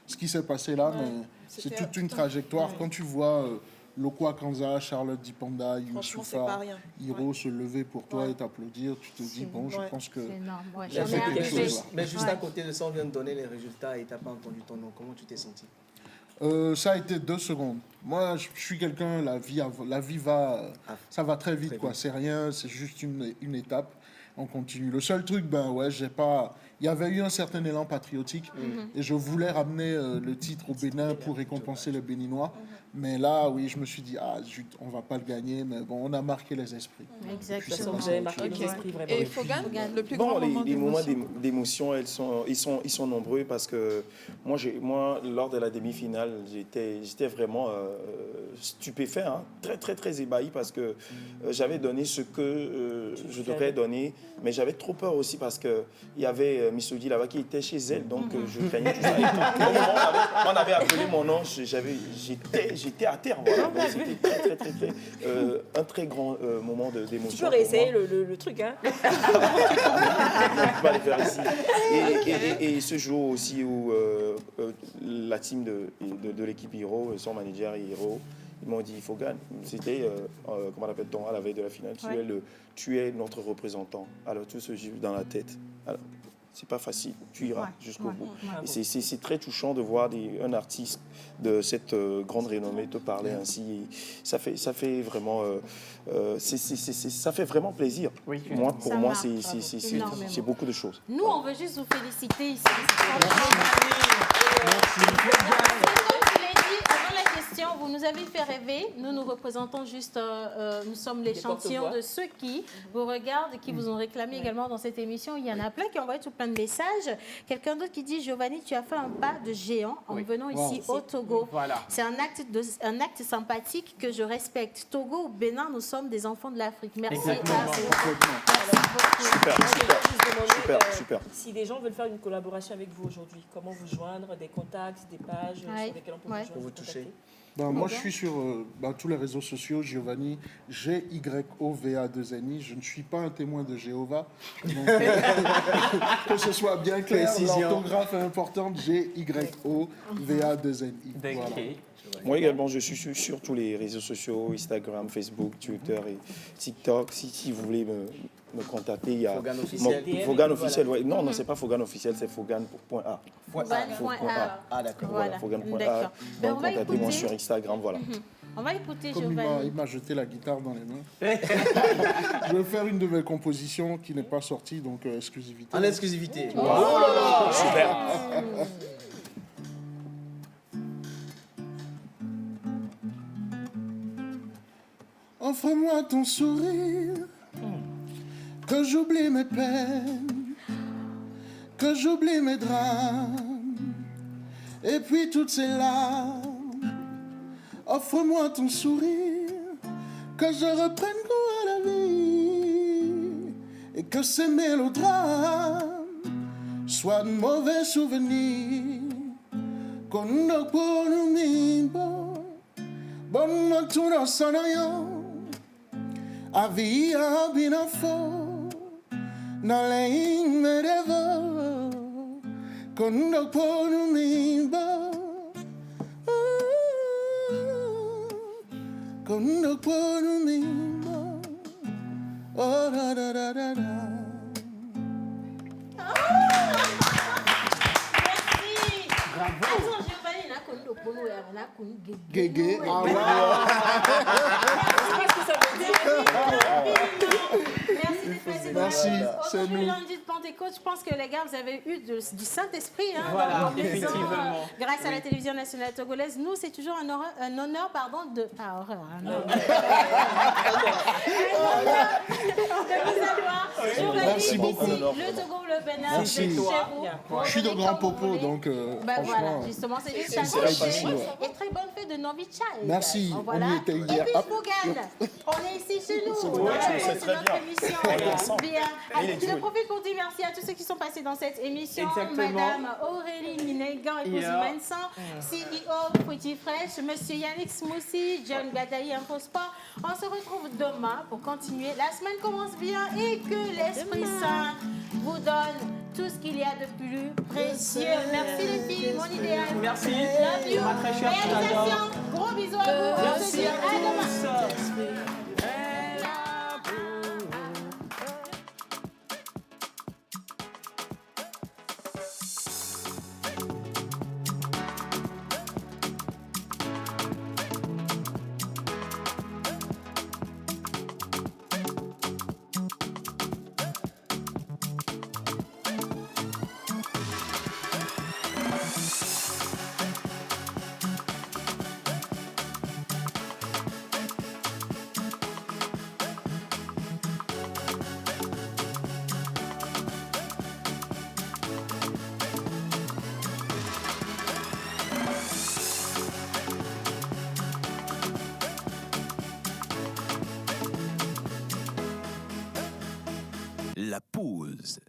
Speaker 20: ce qui s'est passé là, mais c'est toute une trajectoire. Quand tu vois Lokwa Kanza, Charlotte Dipanda, Youssoufa, Hiro se lever pour toi et t'applaudir, tu te dis, bon, je pense que...
Speaker 6: C'est énorme. Mais juste à côté de ça, on vient de donner les résultats et tu n'as pas entendu ton nom. Comment tu t'es senti?
Speaker 20: Ça a été 2 secondes. Moi, je suis quelqu'un, la vie va... Ça va très vite, quoi. C'est rien, c'est juste une étape. On continue. Le seul truc, j'ai pas... Il y avait eu un certain élan patriotique et je voulais ramener le titre au Bénin pour récompenser les Béninois. Mais là, oui, je me suis dit, on va pas le gagner, mais bon, on a marqué les esprits.
Speaker 2: Exactement.
Speaker 4: Vous avez marqué les esprits, vraiment.
Speaker 19: Et Fogan, le plus grand moment
Speaker 21: les moments d'émotion, ils sont nombreux parce que moi, lors de la demi-finale, j'étais vraiment stupéfait, hein, très, très, très ébahi parce que j'avais donné ce que je devrais donner, mais j'avais trop peur aussi parce qu'il y avait Miss Odi là-bas qui était chez elle, donc je craignais tout ça. Au moment où on avait appelé mon nom, j'étais à terre. Voilà. C'était très, très, très, un très grand moment d'émotion.
Speaker 4: Tu peux réessayer le truc, hein?
Speaker 21: Je ne peux pas le faire ici. Et ce jour aussi où la team de l'équipe Hiro, son manager Hiro, ils m'ont dit, Fogan, c'était, comment l'appelle-t-on, à la veille de la finale, tu es notre représentant. Alors tout se joue dans la tête. Alors, c'est pas facile, tu iras jusqu'au bout. Et c'est très touchant de voir un artiste de cette grande renommée te parler ainsi. Ça fait vraiment, ça fait vraiment plaisir. Oui, pour moi, c'est beaucoup de choses.
Speaker 2: Nous, on veut juste vous féliciter ici. Merci. Comme je l'ai dit avant la question, l'échantillon, vous nous avez fait rêver. Nous représentons juste, nous sommes l'échantillon de ceux qui vous regardent, qui vous ont réclamé également dans cette émission. Il y en a plein qui ont envoyé tout plein de messages. Quelqu'un d'autre qui dit, Giovanni, tu as fait un pas de géant en venant ici au Togo. Voilà. C'est un acte sympathique que je respecte. Togo ou Bénin, nous sommes des enfants de l'Afrique. Merci.
Speaker 21: Super.
Speaker 4: Si des gens veulent faire une collaboration avec vous aujourd'hui, comment vous joindre, des contacts, des pages sur lesquelles on peut vous joindre,
Speaker 21: pour vous toucher?
Speaker 20: Moi, je suis sur tous les réseaux sociaux, Giovanni, G-Y-O-V-A-2-N-I. Je ne suis pas un témoin de Jéhovah. Donc, que ce soit bien clair, l'orthographe est importante, G-Y-O-V-A-2-N-I. Voilà.
Speaker 21: Moi également, je suis sur tous les réseaux sociaux, Instagram, Facebook, Twitter et TikTok. Si vous voulez me contacter, il y a
Speaker 6: Fogan officiel.
Speaker 21: Fogan officiel, ouais. Non, c'est pas Fogan officiel, c'est Fogan.a.
Speaker 2: Fogan.a.
Speaker 21: Ah, d'accord. Voilà, Fogan.a. Donc, contactez-moi sur Instagram, voilà.
Speaker 2: On va écouter
Speaker 20: Comme
Speaker 2: Giovanni.
Speaker 20: il m'a jeté la guitare dans les mains. Je vais faire une de mes compositions qui n'est pas sortie, donc exclusivité.
Speaker 6: En exclusivité.
Speaker 21: Oh là là, super.
Speaker 20: Offre-moi ton sourire, que j'oublie mes peines, que j'oublie mes drames, et puis toutes ces larmes. Offre-moi ton sourire, que je reprenne goût à la vie, et que ces mélodrames soient de mauvais souvenirs. Qu'on ne peut nous mimbo, bon tout dans son aïe. Havia binafo na lein merevo kondo ponu mimba kondo ponu mimba oh da da da da da.
Speaker 2: Attends, Giovanni, là, kondo ponu ya na kun
Speaker 20: Gégé.
Speaker 2: Merci,
Speaker 20: c'est nous.
Speaker 2: Lundi de Pentecôte, je pense que les gars, vous avez eu du Saint-Esprit. Hein,
Speaker 3: voilà, effectivement.
Speaker 2: Grâce à la télévision nationale togolaise, nous, c'est toujours un honneur de vous avoir.
Speaker 20: Merci beaucoup.
Speaker 2: Le Togo, le Bénin,
Speaker 20: merci. Je suis de Grand Popo, donc
Speaker 2: voilà, justement, c'est juste ça. Et très bonne fête de Novi Child.
Speaker 20: Merci,
Speaker 2: voilà.
Speaker 20: On y était hier.
Speaker 2: Et puis Fogan, on est ici chez nous. C'est notre émission. Bien. Je profite pour dire merci à tous ceux qui sont passés dans cette émission.
Speaker 3: Exactement.
Speaker 2: Madame Aurélie Minégan et Cousin Vincent, CEO Fruity Fresh, Monsieur Yannick Smoussi, John Gadaï Infosport. On se retrouve demain pour continuer. La semaine commence bien et que l'Esprit Saint vous donne tout ce qu'il y a de plus précieux. Merci les filles, mon idéal.
Speaker 3: Merci.
Speaker 2: Love you.
Speaker 3: Ma très chère, je t'adore.
Speaker 2: Gros bisous à vous. On se dit à demain.
Speaker 1: La pause.